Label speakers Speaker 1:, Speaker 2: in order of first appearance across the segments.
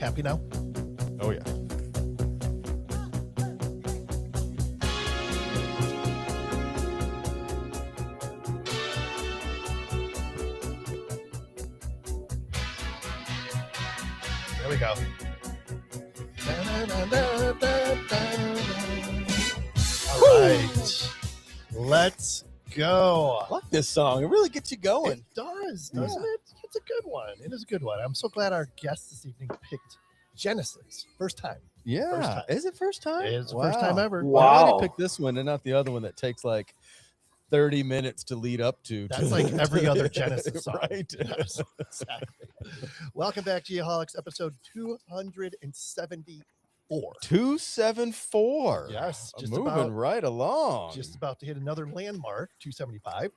Speaker 1: Happy now?
Speaker 2: Oh, yeah.
Speaker 1: There we go. All right. Let's go.
Speaker 2: I like this song. It really gets you going.
Speaker 1: It does, doesn't it? It's a good one. It is a good one. I'm so glad our guest this evening picked Genesis. First time.
Speaker 2: Yeah.
Speaker 1: First time.
Speaker 2: Is it first time?
Speaker 1: It is the first time ever.
Speaker 2: Wow. Why did I pick this one and not the other one that takes like 30 minutes to lead up to?
Speaker 1: That's like every other Genesis song.
Speaker 2: Right.
Speaker 1: Yes, exactly. Welcome back, Geoholics, episode 274.
Speaker 2: 274.
Speaker 1: Yes.
Speaker 2: Moving right along.
Speaker 1: Just about to hit another landmark, 275.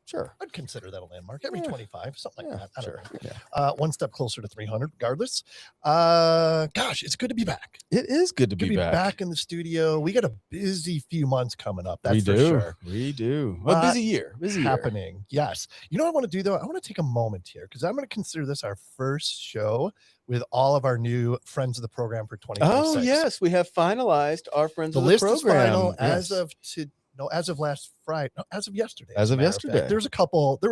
Speaker 2: Sure.
Speaker 1: I'd consider that a landmark. Every 25, something like that. I don't know.
Speaker 2: Yeah.
Speaker 1: One step closer to 300, regardless. Gosh, it's good to be back.
Speaker 2: It is good to be back
Speaker 1: in the studio. We got a busy few months coming up. That's for
Speaker 2: do.
Speaker 1: sure.
Speaker 2: We do. A busy year.
Speaker 1: Happening. Yes. You know what I want to do, though? I want to take a moment here because I'm going to consider this our first show with all of our new friends of the program for 2026.
Speaker 2: Oh, yes. We have finalized our friends of the
Speaker 1: list
Speaker 2: program.
Speaker 1: is final
Speaker 2: Yes.
Speaker 1: as of last Friday. No, as of yesterday.
Speaker 2: As of yesterday.
Speaker 1: There was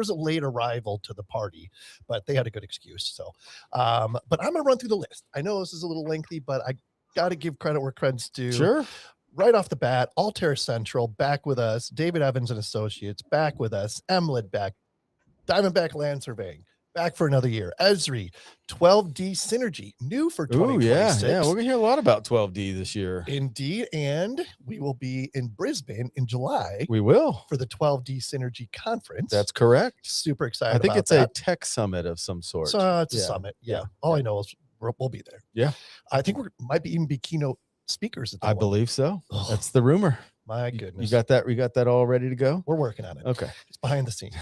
Speaker 1: a late arrival to the party, but they had a good excuse. So, but I'm going to run through the list. I know this is a little lengthy, but I got to give credit where credit's due.
Speaker 2: Sure.
Speaker 1: Right off the bat, Altair Central back with us. David Evans and Associates back with us. Emlid back. Diamondback Land Surveying back for another year. Esri, 12D Synergy, new for 2026.
Speaker 2: Yeah. We're going to hear a lot about 12D this year.
Speaker 1: Indeed. And we will be in Brisbane in July.
Speaker 2: We will.
Speaker 1: For the 12D Synergy Conference.
Speaker 2: That's correct.
Speaker 1: Super excited.
Speaker 2: I think it's
Speaker 1: that.
Speaker 2: a tech summit of some sort.
Speaker 1: So it's a summit. Yeah. All I know is we'll be there.
Speaker 2: Yeah.
Speaker 1: I think we might even be keynote speakers.
Speaker 2: I believe so. That's the rumor.
Speaker 1: My goodness.
Speaker 2: You got that all ready to go?
Speaker 1: We're working on it.
Speaker 2: Okay.
Speaker 1: It's behind the scenes.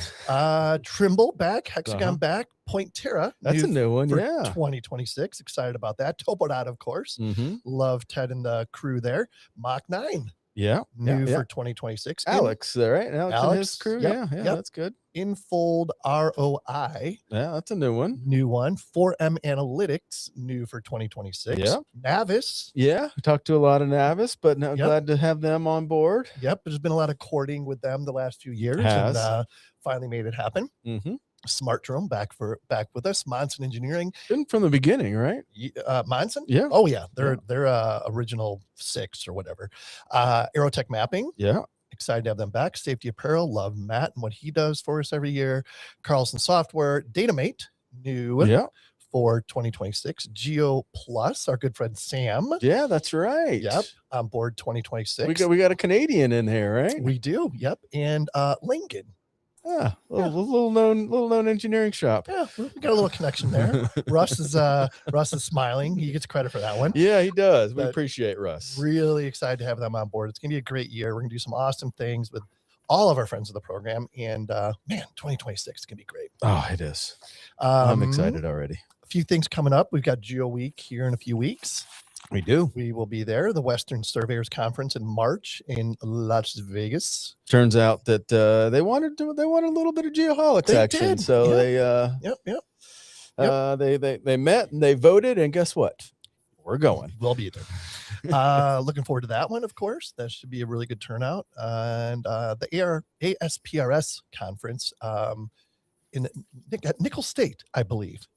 Speaker 1: Trimble back, Hexagon back, Point Terra.
Speaker 2: That's a new one.
Speaker 1: For
Speaker 2: Yeah.
Speaker 1: 2026. Excited about that. Topodot, of course.
Speaker 2: Mm-hmm.
Speaker 1: Love Ted and the crew there. Mach 9.
Speaker 2: Yeah.
Speaker 1: New for 2026.
Speaker 2: Alex there, right? Alex and his crew.
Speaker 1: Yep,
Speaker 2: Yeah. That's good.
Speaker 1: Infold ROI.
Speaker 2: Yeah, that's a new one.
Speaker 1: New one. 4M Analytics, new for 2026.
Speaker 2: Yeah.
Speaker 1: Navis.
Speaker 2: Yeah. We talked to a lot of Navis, but now glad to have them on board.
Speaker 1: Yep. There's been a lot of courting with them the last few years.
Speaker 2: Has.
Speaker 1: And finally made it happen.
Speaker 2: Mm-hmm.
Speaker 1: Smart Drone back with us. Monson Engineering.
Speaker 2: Been from the beginning, right?
Speaker 1: Monson?
Speaker 2: Yeah.
Speaker 1: Oh, yeah. They're original 6 or whatever. Aerotech Mapping.
Speaker 2: Yeah.
Speaker 1: Excited to have them back. Safety Apparel. Love Matt and what he does for us every year. Carlson Software. Datamate. New.
Speaker 2: Yeah.
Speaker 1: For 2026. Geo Plus. Our good friend Sam.
Speaker 2: Yeah, that's right.
Speaker 1: Yep. On board 2026.
Speaker 2: We got a Canadian in here, right?
Speaker 1: We do. Yep. And Lincoln.
Speaker 2: Yeah, little known engineering shop.
Speaker 1: Yeah, we got a little connection there. Russ is smiling. He gets credit for that one.
Speaker 2: Yeah, he does. We appreciate Russ.
Speaker 1: Really excited to have them on board. It's gonna be a great year. We're gonna do some awesome things with all of our friends of the program. And man, 2026 is gonna be great.
Speaker 2: Oh, it is. I'm excited already.
Speaker 1: A few things coming up. We've got Geo Week here in a few weeks.
Speaker 2: We do.
Speaker 1: We will be there. The Western Surveyors Conference in March in Las Vegas.
Speaker 2: Turns out that they wanted a little bit of Geoholics action.
Speaker 1: Did.
Speaker 2: So they met and they voted, and guess what? We're going.
Speaker 1: We'll be there. Looking forward to that one, of course. That should be a really good turnout. And the ASPRS conference in Nickel State, I believe,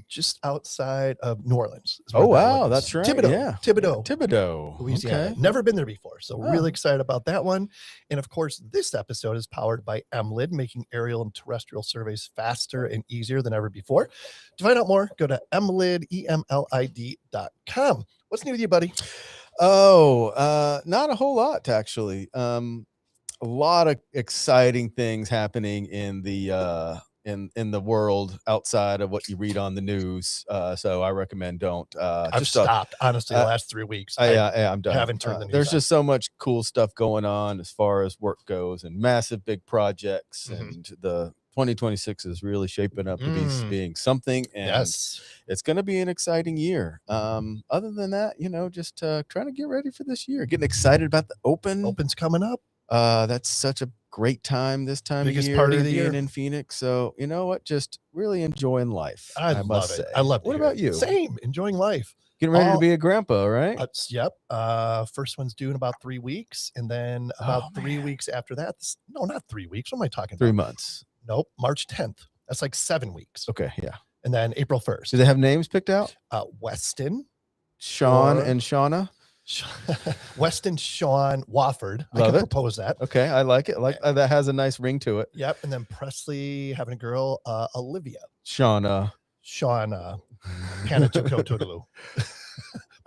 Speaker 1: just outside of New Orleans.
Speaker 2: Oh, wow. That's right.
Speaker 1: Thibodeau, Louisiana.
Speaker 2: Okay.
Speaker 1: Never been there before. So really excited about that one. And of course, this episode is powered by Emlid, making aerial and terrestrial surveys faster and easier than ever before. To find out more, go to emlid.com. What's new with you, buddy?
Speaker 2: Oh, not a whole lot, actually. A lot of exciting things happening in the world outside of what you read on the news. So I recommend don't.
Speaker 1: I've stopped, honestly, the last 3 weeks.
Speaker 2: I'm done.
Speaker 1: Haven't turned the news
Speaker 2: There's
Speaker 1: on.
Speaker 2: just so much cool stuff going on as far as work goes, and massive big projects, and the 2026 is really shaping up to be being something, and it's going to be an exciting year. Other than that, just trying to get ready for this year, getting excited about the Open.
Speaker 1: Open's coming up.
Speaker 2: That's such a great time this time
Speaker 1: Biggest
Speaker 2: of year
Speaker 1: party
Speaker 2: to
Speaker 1: of the
Speaker 2: being
Speaker 1: year.
Speaker 2: in Phoenix. So you know what? Just really enjoying life.
Speaker 1: I
Speaker 2: must
Speaker 1: love
Speaker 2: say.
Speaker 1: it. I love to
Speaker 2: What
Speaker 1: hear
Speaker 2: about
Speaker 1: it.
Speaker 2: you?
Speaker 1: Same, enjoying life.
Speaker 2: Getting ready to
Speaker 1: All-
Speaker 2: be a grandpa, right?
Speaker 1: Yep. First one's due in about 3 weeks, and then about 3 weeks after that. No, not 3 weeks. What am I talking
Speaker 2: 3
Speaker 1: about?
Speaker 2: months.
Speaker 1: Nope, March 10th. That's like 7 weeks.
Speaker 2: Okay, yeah.
Speaker 1: And then April 1st.
Speaker 2: Do they have names picked out?
Speaker 1: Weston,
Speaker 2: Sean
Speaker 1: or-
Speaker 2: and Shauna.
Speaker 1: Weston Sean Wofford. I
Speaker 2: Love
Speaker 1: can
Speaker 2: it.
Speaker 1: propose that.
Speaker 2: Okay, I like it. Like that has a nice ring to it.
Speaker 1: Yep. And then Presley having a girl, Olivia.
Speaker 2: Shauna.
Speaker 1: Shauna. Hannah Toodaloo.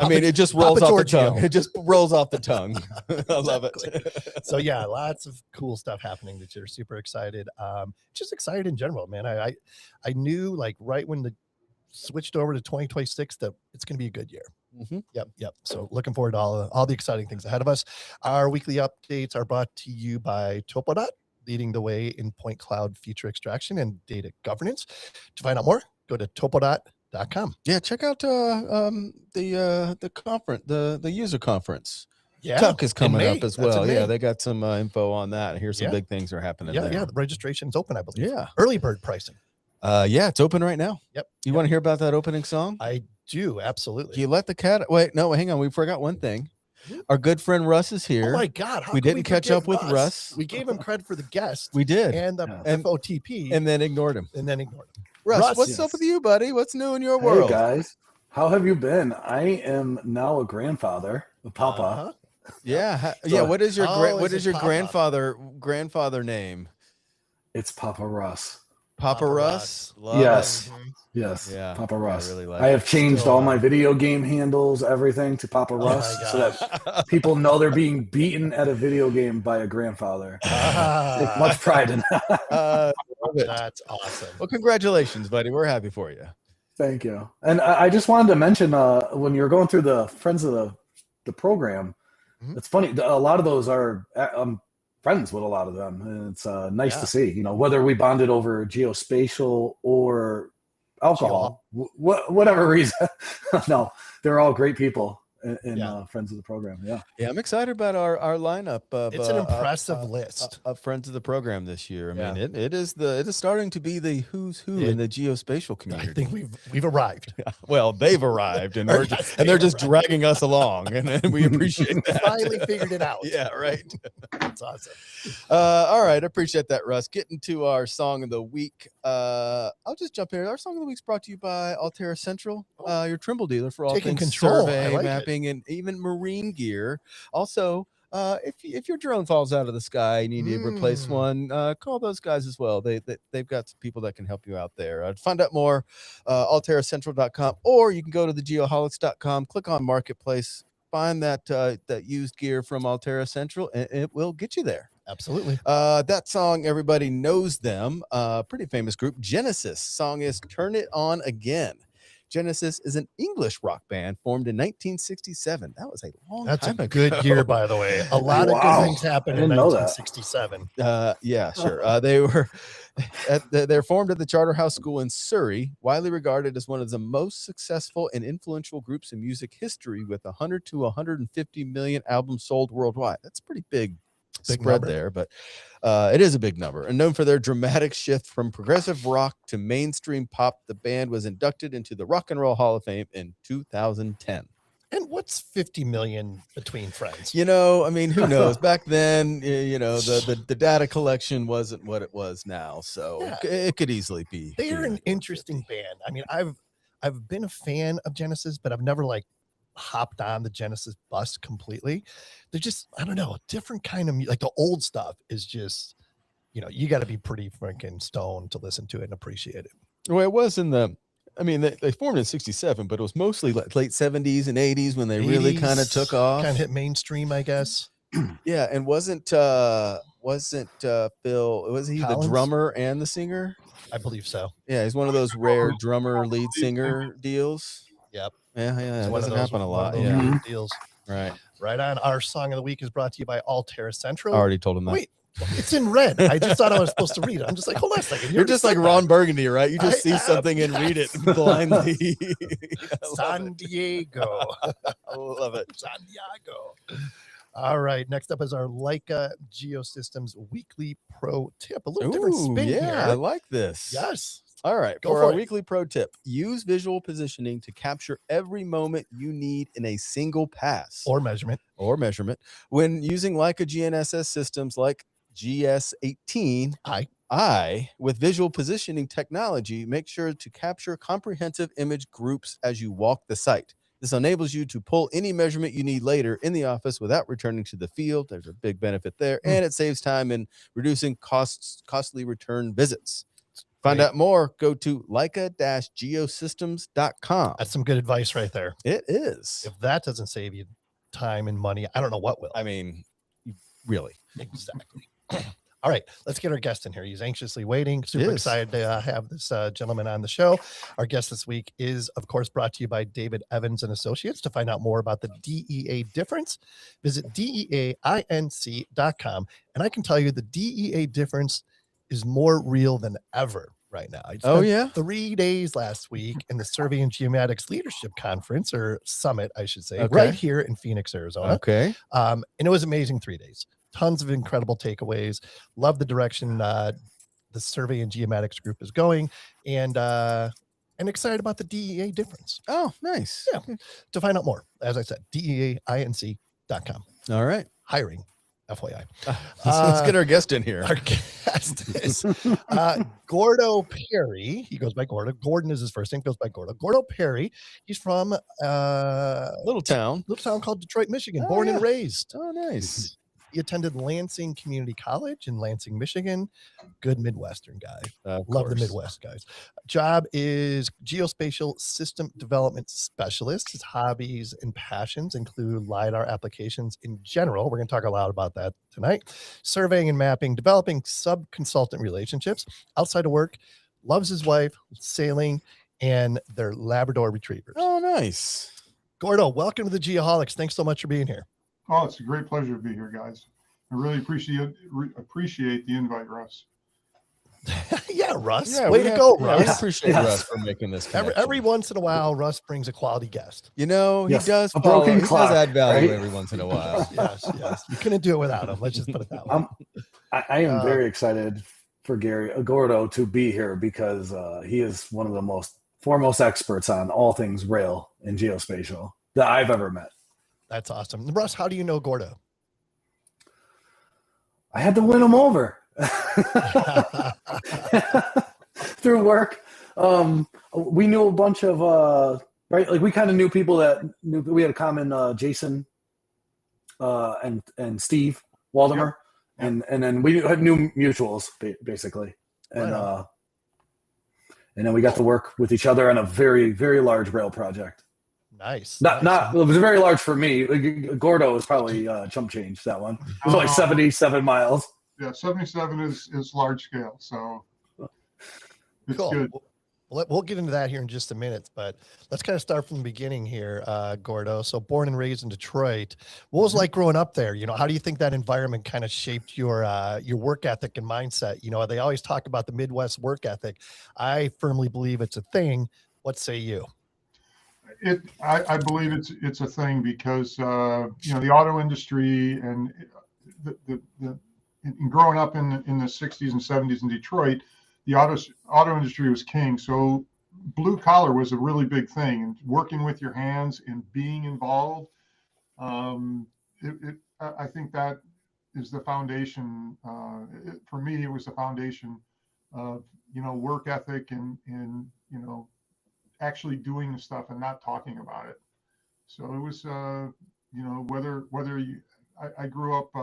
Speaker 2: I mean, it just rolls off the
Speaker 1: Giorgio.
Speaker 2: tongue. It just rolls off the tongue. I love it.
Speaker 1: So yeah, lots of cool stuff happening this year. Super excited. Just excited in general, man. I knew like right when the switched over to 2026 that it's going to be a good year.
Speaker 2: Mhm.
Speaker 1: Yep. So looking forward to all the exciting things ahead of us. Our weekly updates are brought to you by Topodot, leading the way in point cloud feature extraction and data governance. To find out more, go to topodot.com.
Speaker 2: Yeah, check out the conference, the user conference.
Speaker 1: Yeah,
Speaker 2: Tuck is coming
Speaker 1: May.
Speaker 2: up as
Speaker 1: That's in
Speaker 2: well. Yeah,
Speaker 1: May.
Speaker 2: they got some info on that. Here's some
Speaker 1: Yeah.
Speaker 2: big things are happening.
Speaker 1: Yeah,
Speaker 2: there.
Speaker 1: yeah. The registration's open, I believe.
Speaker 2: Yeah.
Speaker 1: Early bird pricing.
Speaker 2: Yeah, it's open right now.
Speaker 1: Yep.
Speaker 2: You want to hear about that opening song?
Speaker 1: I do, absolutely.
Speaker 2: You let the cat wait. No, hang on. We forgot one thing. Our good friend Russ is here.
Speaker 1: Oh my God. How
Speaker 2: We
Speaker 1: could
Speaker 2: didn't catch
Speaker 1: forget
Speaker 2: up with Russ.
Speaker 1: We gave him credit for the guest
Speaker 2: We did.
Speaker 1: and the
Speaker 2: And-
Speaker 1: FOTP
Speaker 2: and then ignored him.
Speaker 1: and then ignored him.
Speaker 2: Russ, what's
Speaker 3: yes.
Speaker 2: up with you, buddy? What's new in your
Speaker 3: Hey
Speaker 2: world?
Speaker 3: guys, how have you been? I am now a grandfather, a papa.
Speaker 1: Uh-huh.
Speaker 2: Yeah,
Speaker 3: So-
Speaker 2: yeah. What is your
Speaker 1: Oh,
Speaker 2: what
Speaker 1: is
Speaker 2: is
Speaker 1: it
Speaker 2: your
Speaker 1: Papa?
Speaker 2: grandfather name?
Speaker 3: It's Papa Russ.
Speaker 2: Papa
Speaker 1: Papa
Speaker 2: Russ.
Speaker 1: Russ.
Speaker 2: Love
Speaker 3: Yes.
Speaker 2: it.
Speaker 1: Mhm.
Speaker 3: Yes,
Speaker 2: Yeah,
Speaker 3: Papa
Speaker 2: I
Speaker 3: Russ.
Speaker 2: really like
Speaker 3: I
Speaker 2: it.
Speaker 3: have changed
Speaker 1: Still,
Speaker 3: all my video game handles, everything to Papa
Speaker 1: Oh my
Speaker 3: Russ, so that
Speaker 1: gosh.
Speaker 3: people know they're being beaten at a video game by a grandfather. Take
Speaker 1: Ah,
Speaker 3: much pride in that.
Speaker 2: Love it.
Speaker 1: that's awesome.
Speaker 2: Well, congratulations, buddy. We're happy for you.
Speaker 3: Thank you. And I just wanted to mention when you're going through the friends of the program,
Speaker 1: Mhm.
Speaker 3: it's funny. A lot of those are I'm friends with a lot of them, and it's nice
Speaker 1: Yeah.
Speaker 3: to see. You know, whether we bonded over geospatial or alcohol, whatever reason. No, they're all great people and
Speaker 1: Yeah.
Speaker 3: friends of the program. Yeah.
Speaker 2: Yeah, I'm excited about our lineup of
Speaker 1: It's an impressive list.
Speaker 2: of friends of the program this year. I
Speaker 1: Yeah.
Speaker 2: mean, it is starting to be the who's who in the geospatial
Speaker 1: I
Speaker 2: community.
Speaker 1: think we've arrived.
Speaker 2: Well, they've arrived and
Speaker 1: Or
Speaker 2: we're
Speaker 1: yes,
Speaker 2: and they're
Speaker 1: they've
Speaker 2: just
Speaker 1: arrived.
Speaker 2: dragging us along, and we appreciate that.
Speaker 1: Finally figured it out.
Speaker 2: Yeah, right.
Speaker 1: That's awesome.
Speaker 2: All right, I appreciate that, Russ. Getting to our song of the week. I'll just jump here. Our song of the week's brought to you by Altera Central, your Trimble dealer for all
Speaker 1: Taking
Speaker 2: things
Speaker 1: control. I
Speaker 2: survey,
Speaker 1: like it.
Speaker 2: mapping, and even marine gear. Also, if your drone falls out of the sky and you need to replace one, call those guys as well. They've got some people that can help you out there. To find out more, alteracentral.com, or you can go to the geoholics.com, click on Marketplace, find that used gear from Altera Central, and it will get you there.
Speaker 1: Absolutely.
Speaker 2: That song, everybody knows them. Pretty famous group. Genesis. Song is Turn It On Again. Genesis is an English rock band formed in 1967. That was a long
Speaker 1: That's a
Speaker 2: time
Speaker 1: good
Speaker 2: ago.
Speaker 1: year, by the way. A lot of
Speaker 3: Wow.
Speaker 1: good things happened
Speaker 3: I
Speaker 1: in
Speaker 3: didn't know that.
Speaker 1: 1967.
Speaker 2: Yeah, sure. They're formed at the Charterhouse School in Surrey, widely regarded as one of the most successful and influential groups in music history, with 100 to 150 million albums sold worldwide. That's a pretty big spread
Speaker 1: number.
Speaker 2: there, but it is a big number. And known for their dramatic shift from progressive rock to mainstream pop, the band was inducted into the Rock and Roll Hall of Fame in 2010.
Speaker 1: And what's 50 million between friends?
Speaker 2: You know, I mean, who knows? Back then, the data collection wasn't what it was now, so
Speaker 1: Yeah.
Speaker 2: it could easily be.
Speaker 1: They're an
Speaker 2: 50.
Speaker 1: interesting band. I mean, I've been a fan of Genesis, but I've never like hopped on the Genesis bus completely. They're just, I don't know, a different kind of like the old stuff is just, you got to be pretty freaking stoned to listen to it and appreciate it.
Speaker 2: Well, it was they formed in 67, but it was mostly like late 70s and 80s when they really kind of
Speaker 1: 80s,
Speaker 2: took off.
Speaker 1: kind of hit mainstream, I guess.
Speaker 2: Yeah, and wasn't Phil, was he the
Speaker 1: Collins?
Speaker 2: drummer and the singer?
Speaker 1: I believe so.
Speaker 2: Yeah, he's one of those rare drummer lead singer deals.
Speaker 1: Yep.
Speaker 2: Yeah,
Speaker 1: It's
Speaker 2: it
Speaker 1: one of
Speaker 2: doesn't
Speaker 1: those-
Speaker 2: happen a
Speaker 1: one
Speaker 2: lot.
Speaker 1: of those
Speaker 2: Yeah,
Speaker 1: weird deals.
Speaker 2: right.
Speaker 1: Right on. Our song of the week is brought to you by Altera Central.
Speaker 2: I already told him that.
Speaker 1: Wait, it's in red. I just thought I was supposed to read it. I'm just like, hold on a second.
Speaker 2: You're just like Ron Burgundy, right? You just
Speaker 1: I
Speaker 2: see
Speaker 1: am,
Speaker 2: something and read it
Speaker 1: yes.
Speaker 2: blindly. I love
Speaker 1: San
Speaker 2: it.
Speaker 1: Diego.
Speaker 2: I love it.
Speaker 1: San Diego. All right. Next up is our Leica Geosystems weekly pro tip. A little different spin
Speaker 2: yeah, I
Speaker 1: here.
Speaker 2: like this.
Speaker 1: Yes.
Speaker 2: All right,
Speaker 1: Go
Speaker 2: for
Speaker 1: for
Speaker 2: our
Speaker 1: it.
Speaker 2: weekly pro tip, use visual positioning to capture every moment you need in a single pass
Speaker 1: Or measurement.
Speaker 2: When using Leica GNSS systems like GS18, with visual positioning technology, make sure to capture comprehensive image groups as you walk the site. This enables you to pull any measurement you need later in the office without returning to the field. There's a big benefit there, and it saves time in reducing costly return visits. Find out more, go to Leica-geosystems.com.
Speaker 1: That's some good advice right there.
Speaker 2: It is.
Speaker 1: If that doesn't save you time and money, I don't know what will.
Speaker 2: I mean, really.
Speaker 1: Exactly. All right, let's get our guest in here. He's anxiously waiting. Super excited to have this gentleman on the show. Our guest this week is, of course, brought to you by David Evans and Associates. To find out more about the DEA difference, visit DEAINC.com. And I can tell you the DEA difference is more real than ever right now. I spent 3 days last week in the Survey and Geomatics Leadership Conference, or Summit, I should say, right here in Phoenix, Arizona. And it was amazing 3 days. Tons of incredible takeaways. Love the direction the Survey and Geomatics group is going, and excited about the DEA difference.
Speaker 2: Oh, nice.
Speaker 1: Yeah. To find out more, as I said, DEAINC.com.
Speaker 2: All right.
Speaker 1: Hiring, FYI.
Speaker 2: Let's get our guest in here.
Speaker 1: Our guest is Gordo Perry. He goes by Gordo. Gordon is his first name, goes by Gordo. Gordo Perry. He's from
Speaker 2: little town
Speaker 1: called Detroit, Michigan, born and raised.
Speaker 2: Oh, nice.
Speaker 1: He attended Lansing Community College in Lansing, Michigan. Good Midwestern guy. Love the Midwest guys. Job is geospatial system development specialist. His hobbies and passions include LiDAR applications in general. We're going to talk a lot about that tonight. Surveying and mapping, developing sub-consultant relationships. Outside of work, loves his wife, sailing, and their Labrador retrievers.
Speaker 2: Oh, nice.
Speaker 1: Gordo, welcome to the Geoholics. Thanks so much for being here.
Speaker 4: Oh, it's a great pleasure to be here, guys. I really appreciate the invite, Russ.
Speaker 1: Yeah, Russ. Yeah, way to go, Russ.
Speaker 2: We appreciate Russ for making this connection.
Speaker 1: Every once in a while, Russ brings a quality guest.
Speaker 2: You know, he does
Speaker 3: a broken clock,
Speaker 2: he does add value
Speaker 3: right?
Speaker 2: every once in a while.
Speaker 1: Yes. You couldn't do it without him. Let's just put it that way.
Speaker 3: I am very excited for Gordo to be here because he is one of the foremost experts on all things rail and geospatial that I've ever met.
Speaker 1: That's awesome. Russ, how do you know Gordo?
Speaker 3: I had to win him over through work. We knew a bunch of like we kind of knew people that knew. We had a common Jason and Steve Waldemer, and then we had new mutuals basically, and then we got to work with each other on a very, very large rail project.
Speaker 1: Nice.
Speaker 3: Not. It was very large for me. Gordo was probably chump change. That one. It was like 77 miles.
Speaker 4: Yeah, 77 is large scale, so it's good.
Speaker 1: We'll get into that here in just a minute, but let's kind of start from the beginning here, Gordo. So born and raised in Detroit. What was it like growing up there? You know, how do you think that environment kind of shaped your work ethic and mindset? You know, they always talk about the Midwest work ethic. I firmly believe it's a thing. What say you?
Speaker 4: I believe it's a thing because you know, the auto industry and in growing up in the 60s and 70s in Detroit, the auto industry was king. So blue collar was a really big thing, and working with your hands and being involved. I think that is the foundation. For me, it was the foundation of, you know, work ethic and you know, actually doing the stuff and not talking about it. So it was, you know, whether you, I grew up,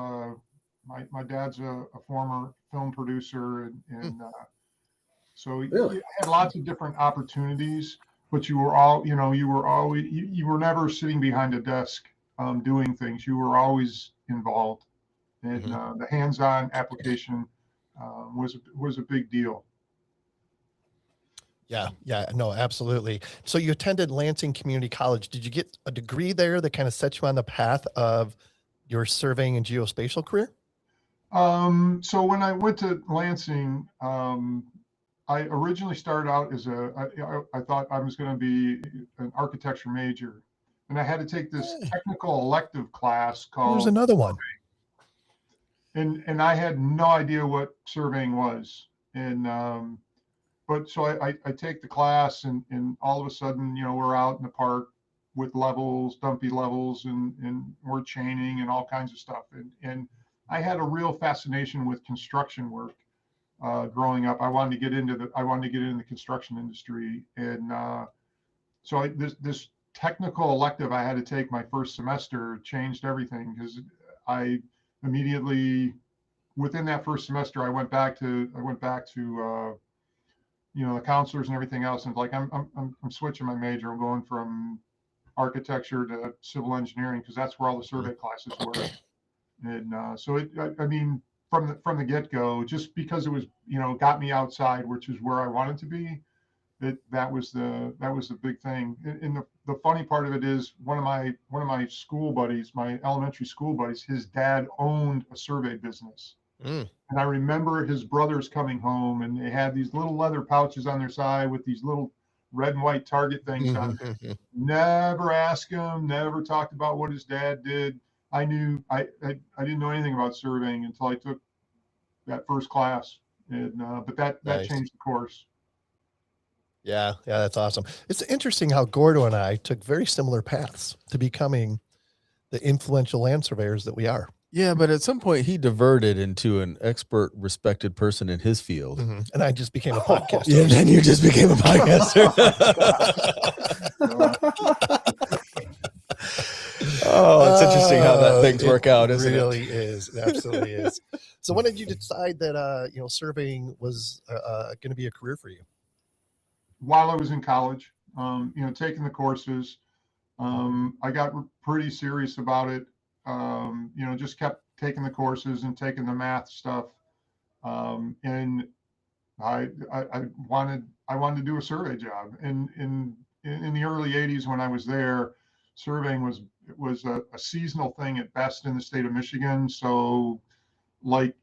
Speaker 4: my dad's a former film producer, and so you had lots of different opportunities, but you were you were never sitting behind a desk doing things. You were always involved, and the hands-on application was a big deal.
Speaker 1: Yeah, no, absolutely. So you attended Lansing Community College. Did you get a degree there that kind of set you on the path of your surveying and geospatial career?
Speaker 4: So when I went to Lansing, I originally started out as I thought I was going to be an architecture major, and I had to take this technical elective class called.
Speaker 1: There's another one.
Speaker 4: And I had no idea what surveying was. And but so I take the class, and all of a sudden, we're out in the park with levels, dumpy levels, and we're chaining and all kinds of stuff. And I had a real fascination with construction work. Growing up, I wanted to get into the construction industry, and so this technical elective I had to take my first semester changed everything, because I immediately, within that first semester, I went back to the counselors and everything else, and like I'm switching my major. I'm going from architecture to civil engineering, because that's where all the survey classes were. And so I mean, from the get-go, just because it was, got me outside, which is where I wanted to be, that was the big thing. And the funny part of it is, one of my school buddies, my elementary school buddies, his dad owned a survey business. And I remember his brothers coming home, and they had these little leather pouches on their side with these little red and white target things on it. Never asked him, never talked about what his dad did. I didn't know anything about surveying until I took that first class. And but that
Speaker 1: Nice.
Speaker 4: changed the course.
Speaker 1: Yeah, that's awesome. It's interesting how Gordo and I took very similar paths to becoming the influential land surveyors that we are.
Speaker 2: Yeah, but at some point he diverted into an expert, respected person in his field.
Speaker 1: And I just became a podcaster.
Speaker 2: Yeah, and then you just became a podcaster. Oh, it's interesting how that things work out, isn't it?
Speaker 1: It really is. It absolutely is. So when did you decide that surveying was going to be a career for you?
Speaker 4: While I was in college, taking the courses, I got pretty serious about it. Just kept taking the courses and taking the math stuff. And I wanted to do a survey job. And in the early 80s, when I was there, surveying was a seasonal thing at best in the state of Michigan. So, like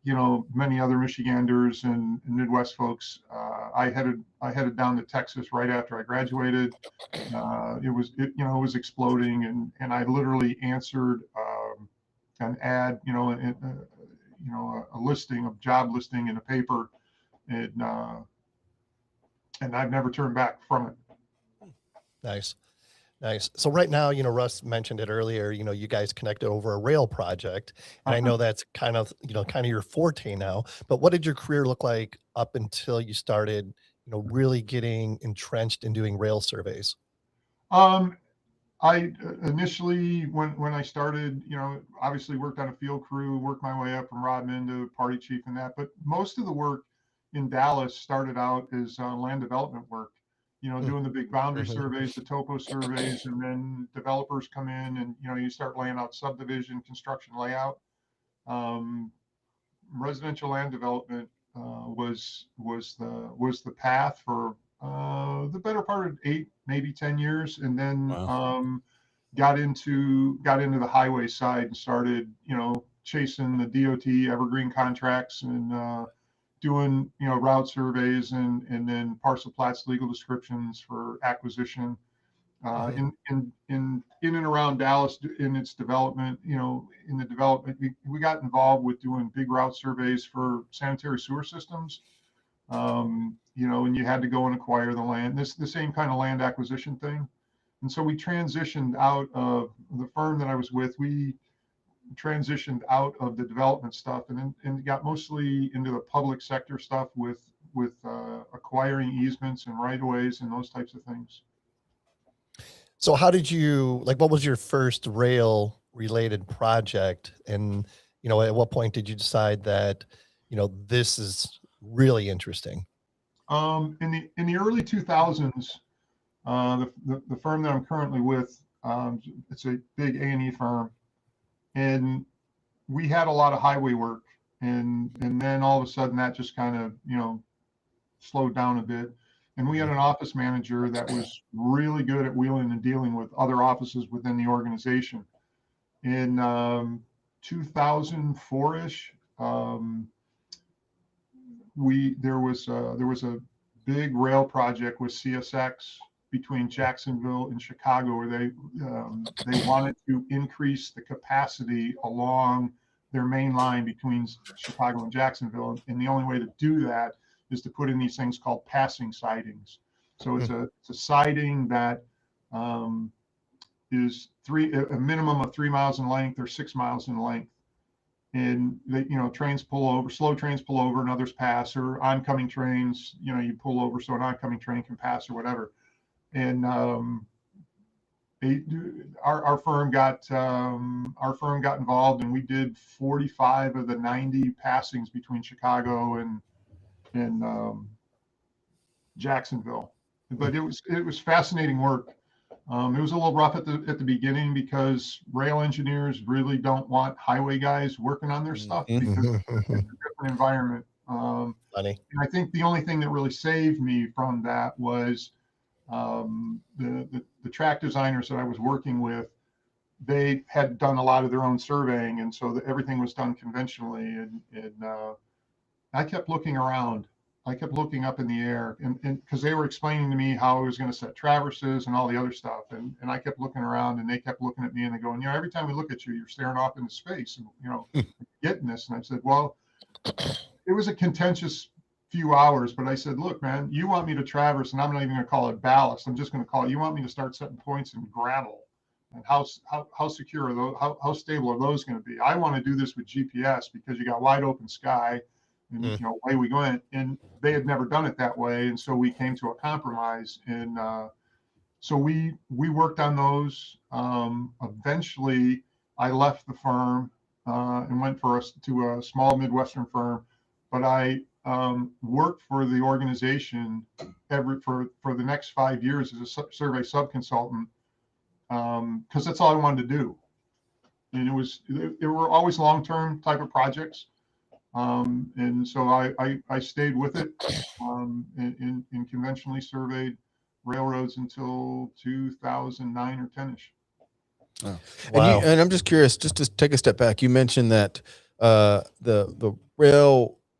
Speaker 4: many other Michiganders and Midwest folks, I headed down to Texas right after I graduated. It was exploding, and I literally answered an ad, a job listing in a paper, and I've never turned back from it.
Speaker 1: Nice. So right now, Russ mentioned it earlier, you guys connected over a rail project, and I know that's kind of your forte now, but what did your career look like up until you started, really getting entrenched in doing rail surveys?
Speaker 4: I initially, when I started, obviously worked on a field crew, worked my way up from Rodman to party chief and that, but most of the work in Dallas started out as land development work. Doing the big boundary surveys, the topo surveys, and then developers come in and, you start laying out subdivision, construction layout. Residential land development was the path for the better part of 8, maybe 10 years. And then got into the highway side and started, chasing the DOT evergreen contracts and doing route surveys and then parcel plats, legal descriptions for acquisition in and around Dallas in its development. In the development, we got involved with doing big route surveys for sanitary sewer systems. And you had to go and acquire the land. The same kind of land acquisition thing. And so we transitioned out of the firm that I was with. We transitioned out of the development stuff and got mostly into the public sector stuff with acquiring easements and right-of-ways and those types of things.
Speaker 1: So how did you, what was your first rail related project? And, at what point did you decide that, this is really interesting?
Speaker 4: In the early 2000s, the firm that I'm currently with, it's a big A&E firm. And we had a lot of highway work, and then all of a sudden that just kind of slowed down a bit. And we had an office manager that was really good at wheeling and dealing with other offices within the organization. In 2004-ish, there was a big rail project with CSX between Jacksonville and Chicago, where they wanted to increase the capacity along their main line between Chicago and Jacksonville. And the only way to do that is to put in these things called passing sidings. So it's a siding that is a minimum of 3 miles in length or 6 miles in length. And they, trains pull over, slow trains pull over and others pass, or oncoming trains, you pull over so an oncoming train can pass or whatever. And our firm got involved, and we did 45 of the 90 passings between Chicago and Jacksonville. But it was fascinating work. It was a little rough at the beginning because rail engineers really don't want highway guys working on their stuff because it's a different environment. And I think the only thing that really saved me from that was the track designers that I was working with. They had done a lot of their own surveying, and so everything was done conventionally. And I kept looking around. I kept looking up in the air, and because they were explaining to me how I was going to set traverses and all the other stuff, and I kept looking around, and they kept looking at me, and they going, every time we look at you, you're staring off into space, and getting this. And I said, well, it was a contentious few hours, but I said, look, man, you want me to traverse, and I'm not even going to call it ballast. I'm just going to call it. You want me to start setting points in gravel, and how secure are those? How stable are those going to be? I want to do this with GPS because you got wide open sky. And away we went, and they had never done it that way, and so we came to a compromise, and so we worked on those. Eventually, I left the firm and went to a small Midwestern firm, but I worked for the organization for the next 5 years as a survey subconsultant because that's all I wanted to do, and it were always long-term type of projects. And so I stayed with it and conventionally surveyed railroads until 2009 or 10-ish.
Speaker 2: Oh. Wow. And I'm just curious, just to take a step back, you mentioned that the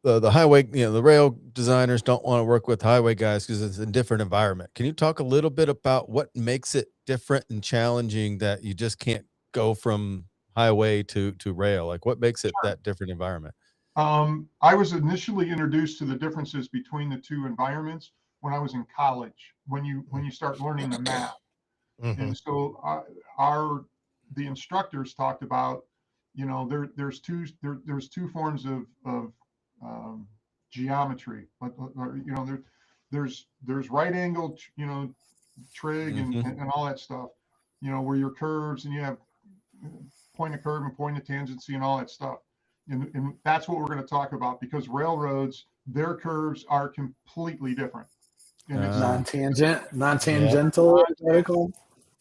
Speaker 2: highway, the rail designers don't want to work with highway guys because it's a different environment. Can you talk a little bit about what makes it different and challenging that you just can't go from highway to rail? Like what makes it that different environment?
Speaker 4: I was initially introduced to the differences between the two environments when I was in college, when you start learning the math. And so the instructors talked about, there's two forms of geometry. There's right angled, trig and all that stuff, where your curves, and you have point of curve and point of tangency and all that stuff. And that's what we're going to talk about, because railroads, their curves are completely different. And it's
Speaker 3: non-tangential,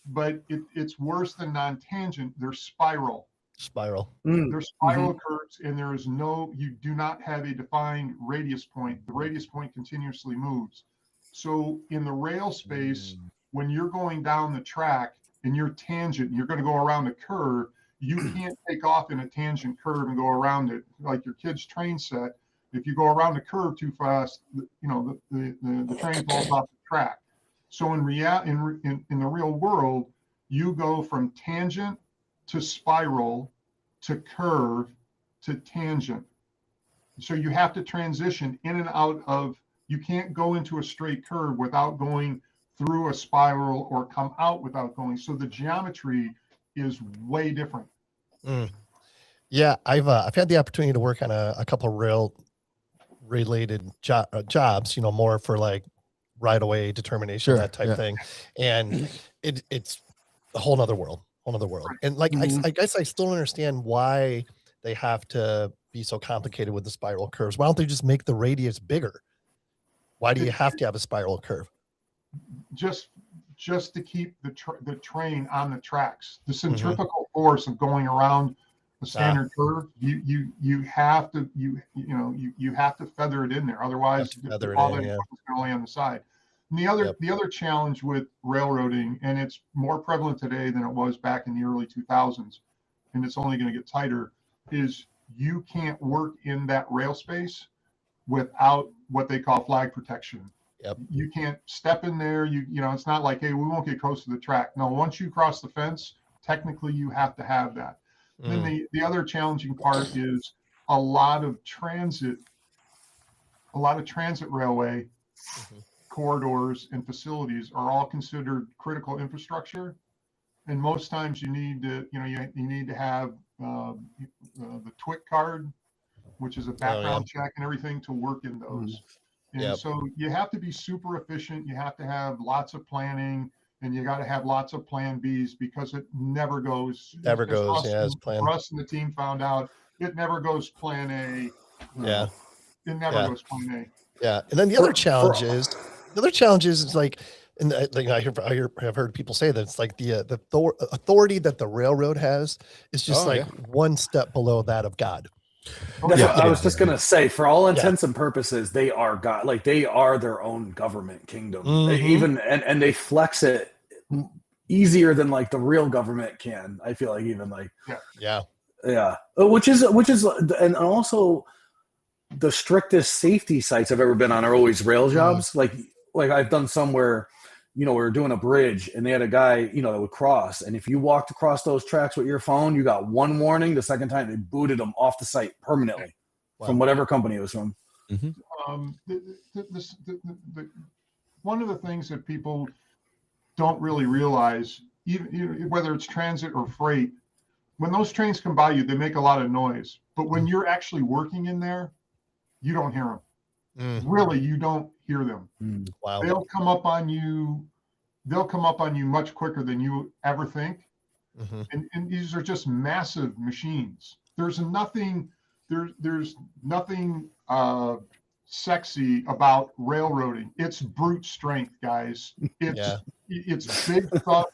Speaker 4: but it's worse than non-tangent. They're spiral. They're spiral curves, and you do not have a defined radius point. The radius point continuously moves. So in the rail space, when you're going down the track and you're tangent, you're going to go around the curve. You can't take off in a tangent curve and go around it like your kid's train set. If you go around the curve too fast, the train falls off the track. So in the real world, you go from tangent to spiral to curve to tangent. So you have to transition in and out of. You can't go into a straight curve without going through a spiral or come out without going. So the geometry is way different.
Speaker 1: Yeah, I've had the opportunity to work on a couple of rail related jobs, more for like right away determination, that type thing, and it's a whole nother world. And like I guess I still don't understand why they have to be so complicated with the spiral curves. Why don't they just make the radius bigger? Why do you have to have a spiral curve? Just to keep the train on the tracks. The centrifugal force of going around the standard curve, you have to feather it in there. Otherwise, all that is going to lay on the side. And the other challenge with railroading, and it's more prevalent today than it was back in the early 2000s, and it's only going to get tighter, is you can't work in that rail space without what they call flag protection. Yep.
Speaker 4: You can't step in there. You know, it's not like, hey, we won't get close to the track. No, once you cross the fence, technically you have to have that. Then the other challenging part is a lot of transit railway corridors and facilities are all considered critical infrastructure. And most times you need to, you know, you need to have the TWIC card, which is a background check and everything to work in those. And so you have to be super efficient. You have to have lots of planning, and you got to have lots of plan Bs, because it never goes.
Speaker 1: Never goes, as planned.
Speaker 4: Russ and the team found out it never goes plan A.
Speaker 1: Yeah.
Speaker 4: It never goes plan A.
Speaker 1: Yeah. And then the other challenge is like, and like I've heard people say that it's like the authority that the railroad has is just one step below that of God.
Speaker 3: That's what I was just gonna say. For all intents and purposes, they are God. Like, they are their own government kingdom. They even and they flex it easier than like the real government can. I feel like even like which is and also the strictest safety sites I've ever been on are always rail jobs. Like I've done somewhere, you know, we were doing a bridge and they had a guy, you know, that would cross. And if you walked across those tracks with your phone, you got one warning. The second time they booted them off the site permanently from whatever company it was from.
Speaker 4: One of the things that people don't really realize, even whether it's transit or freight, when those trains come by you, they make a lot of noise. But when you're actually working in there, you don't hear them. Really, you don't hear them.
Speaker 1: Wow.
Speaker 4: They'll come up on you much quicker than you ever think. And these are just massive machines. There's nothing sexy about railroading. It's brute strength, guys. It's big stuff.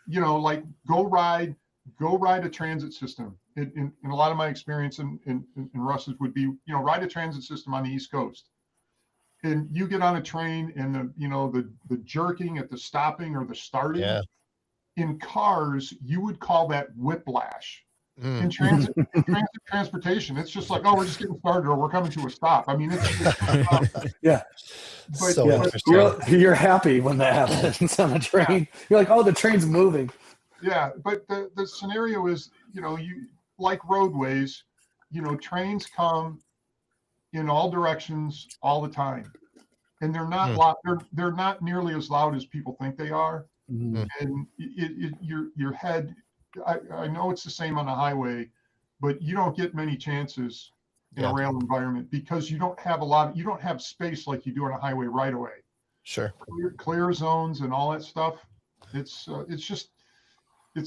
Speaker 4: You know, like go ride a transit system. In a lot of my experience in Russ's would be, you know, ride a transit system on the East Coast. And you get on a train and the jerking at the stopping or the starting. In cars, you would call that whiplash. In transportation, it's just like, oh, we're just getting started or we're coming to a stop. I mean,
Speaker 3: but you're happy when that happens on a train. You're like, oh, the train's moving.
Speaker 4: Yeah, but the scenario is, you know, you like roadways, you know, trains come in all directions all the time, and they're not loud. They're not nearly as loud as people think they are. And your head. I know it's the same on the highway, but you don't get many chances in a rail environment because you don't have space like you do on a highway right away.
Speaker 1: Sure.
Speaker 4: Clear zones and all that stuff. It's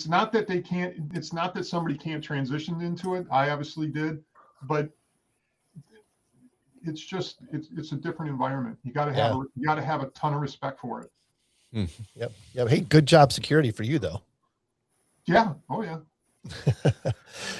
Speaker 4: not that they can't. It's not that somebody can't transition into it. I obviously did, but it's just it's a different environment. You got to have a ton of respect for it.
Speaker 1: Yep. Hey, good job security for you though.
Speaker 4: Yeah. Oh yeah.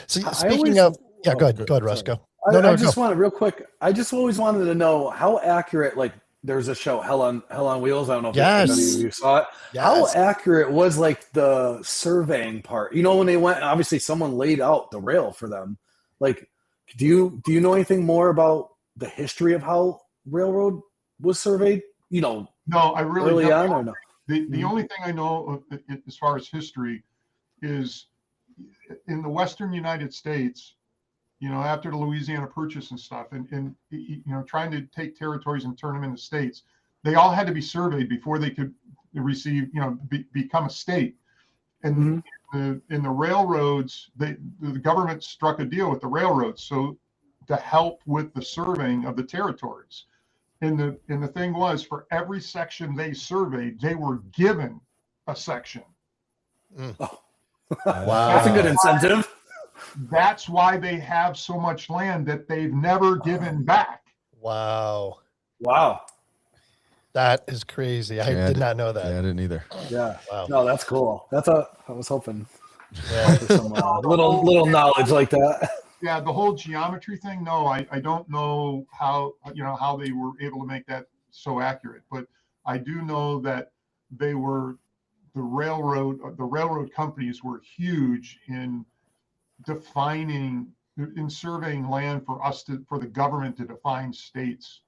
Speaker 1: So speaking of, go ahead, Russ. Go.
Speaker 3: I just wanted real quick. I just always wanted to know how accurate. Like, there's a show, Hell on Wheels. I don't know if any of you saw it. How accurate was like the surveying part? You know, when they went, obviously someone laid out the rail for them. Like, do you know anything more about the history of how railroad was surveyed? You know,
Speaker 4: no, I really
Speaker 3: early on or no.
Speaker 4: The only thing I know as far as history is in the Western United States, you know, after the Louisiana Purchase and stuff, and you know, trying to take territories and turn them into states, they all had to be surveyed before they could receive, you know, become a state. And in the railroads, the government struck a deal with the railroads so to help with the surveying of the territories. And the thing was, for every section they surveyed, they were given a section.
Speaker 3: Wow, that's a good incentive.
Speaker 4: That's why they have so much land that they've never given back.
Speaker 1: Wow. That is crazy. I did not know that.
Speaker 2: Yeah, I didn't either.
Speaker 3: Yeah.
Speaker 1: Wow.
Speaker 3: No, that's cool. I was hoping for some little knowledge like that.
Speaker 4: Yeah, the whole geometry thing. No, I don't know how they were able to make that so accurate, but I do know that they were the railroad companies were huge in surveying land for the government to define states.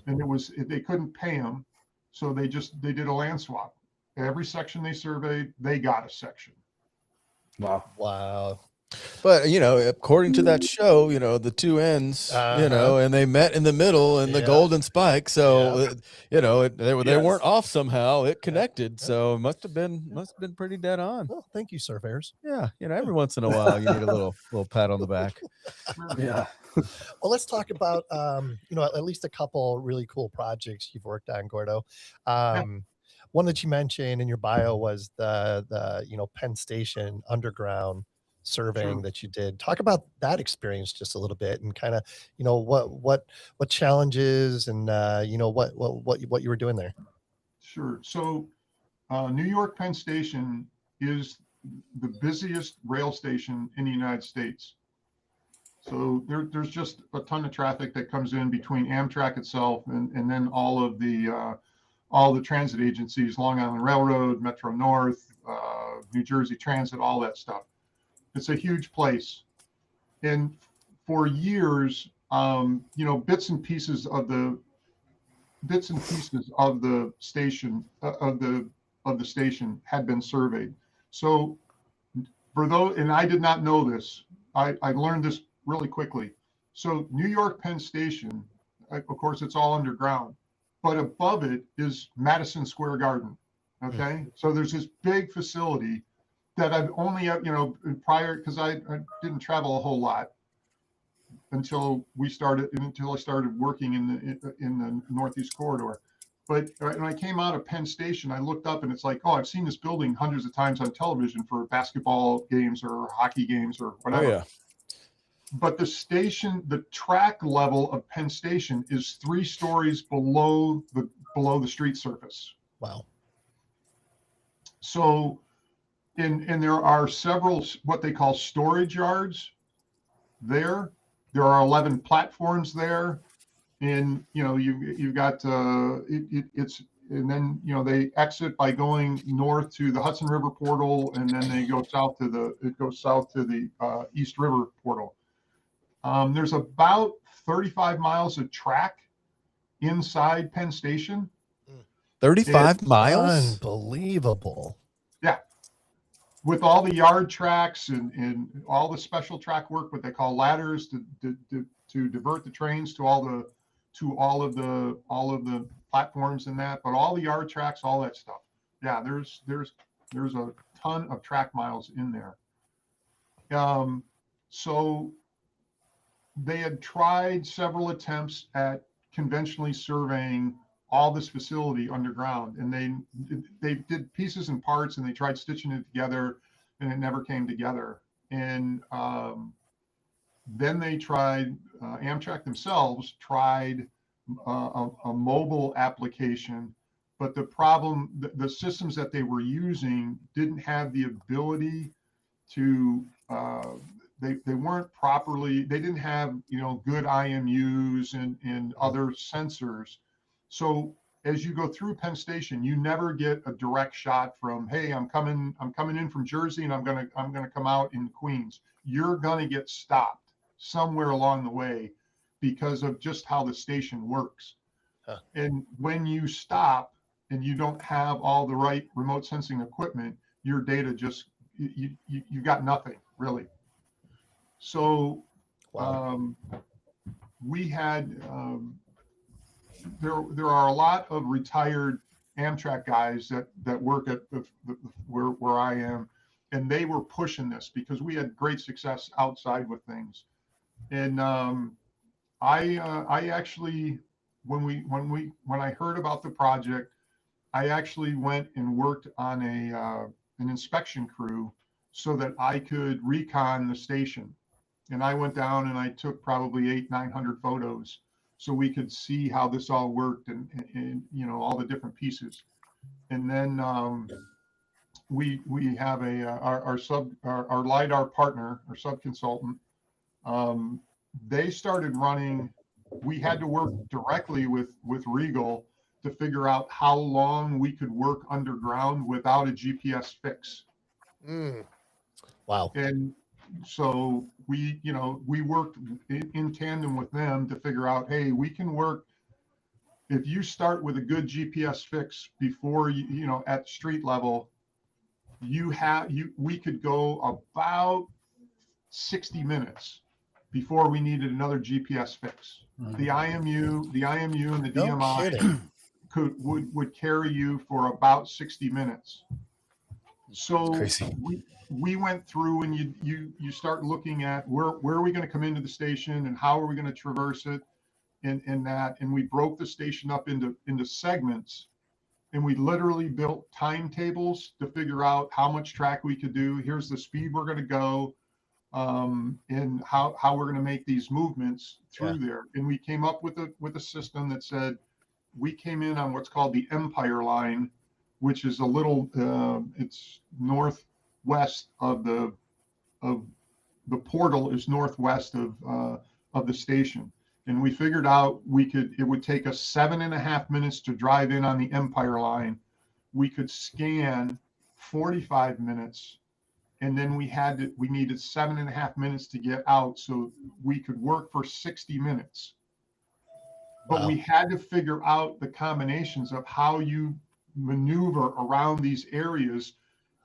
Speaker 4: And they couldn't pay them. So they did a land swap. Every section they surveyed, they got a section.
Speaker 3: Wow.
Speaker 1: Wow.
Speaker 2: But according to that show, the two ends, and they met in the middle in the golden spike. So they weren't off somehow. It connected. So it must have been pretty dead on.
Speaker 1: Well, thank you, surveyors.
Speaker 2: Yeah, every once in a while you need a little pat on the back.
Speaker 3: Yeah.
Speaker 1: Well, let's talk about at least a couple really cool projects you've worked on, Gordo. One that you mentioned in your bio was the Penn Station underground surveying that you did. Talk about that experience just a little bit, and kind of what challenges and what you were doing there.
Speaker 4: Sure. So New York Penn Station is the busiest rail station in the United States. So there's just a ton of traffic that comes in between Amtrak itself and then all the transit agencies, Long Island Railroad, Metro North, New Jersey Transit, all that stuff. It's a huge place. And for years, bits and pieces of the station of the station had been surveyed. So for those, and I did not know this, I learned this really quickly. So New York Penn Station, of course, it's all underground, but above it is Madison Square Garden. Okay, so there's this big facility that I've only, prior, because I didn't travel a whole lot until I started working in the Northeast Corridor. But when I came out of Penn Station, I looked up and it's like, oh, I've seen this building hundreds of times on television for basketball games or hockey games or whatever.
Speaker 2: Oh, yeah.
Speaker 4: But the track level of Penn Station is 3 stories below the street surface.
Speaker 1: Wow.
Speaker 4: So, and there are several what they call storage yards there. There are 11 platforms there, and you've got it's, and then they exit by going north to the Hudson River portal, and then they go south to the East River portal. There's about 35 miles of track inside Penn Station.
Speaker 2: 35 miles?
Speaker 1: Unbelievable.
Speaker 4: Yeah. With all the yard tracks and all the special track work, what they call ladders to divert the trains to all of the platforms and that, but all the yard tracks, all that stuff. Yeah, there's a ton of track miles in there. So they had tried several attempts at conventionally surveying all this facility underground, and they did pieces and parts, and they tried stitching it together, and it never came together. And then they tried, Amtrak themselves tried a mobile application, but the problem, the systems that they were using didn't have the ability to, they weren't properly, they didn't have good IMUs and other sensors. So as you go through Penn Station, you never get a direct shot from, hey, I'm coming in from Jersey and I'm gonna come out in Queens. You're gonna get stopped somewhere along the way because of just how the station works. Huh. And when you stop and you don't have all the right remote sensing equipment, your data just you got nothing really. So wow. We had there are a lot of retired Amtrak guys that work at where I am, and they were pushing this because we had great success outside with things. And I actually, when I heard about the project, I actually went and worked on an inspection crew so that I could recon the station. And I went down and I took probably 800-900 photos so we could see how this all worked and all the different pieces. And then we have our LiDAR partner, our sub consultant. They started running. We had to work directly with Regal to figure out how long we could work underground without a GPS fix.
Speaker 1: Wow.
Speaker 4: And so we worked in tandem with them to figure out, hey, we can work if you start with a good GPS fix before you know, at street level, we could go about 60 minutes before we needed another GPS fix. The IMU and the
Speaker 1: No
Speaker 4: DMI
Speaker 1: kidding.
Speaker 4: would carry you for about 60 minutes. So
Speaker 2: Crazy.
Speaker 4: we went through, and you start looking at where are we going to come into the station and how are we going to traverse it, and we broke the station up into segments, and we literally built timetables to figure out how much track we could do. Here's the speed we're going to go, and how we're going to make these movements through there. And we came up with a system that said we came in on what's called the Empire Line, which is a little it's northwest of the portal is northwest of the station. And we figured out it would take us 7.5 minutes to drive in on the Empire Line. We could scan 45 minutes, and then we needed 7.5 minutes to get out, so we could work for 60 minutes. But we had to figure out the combinations of how you maneuver around these areas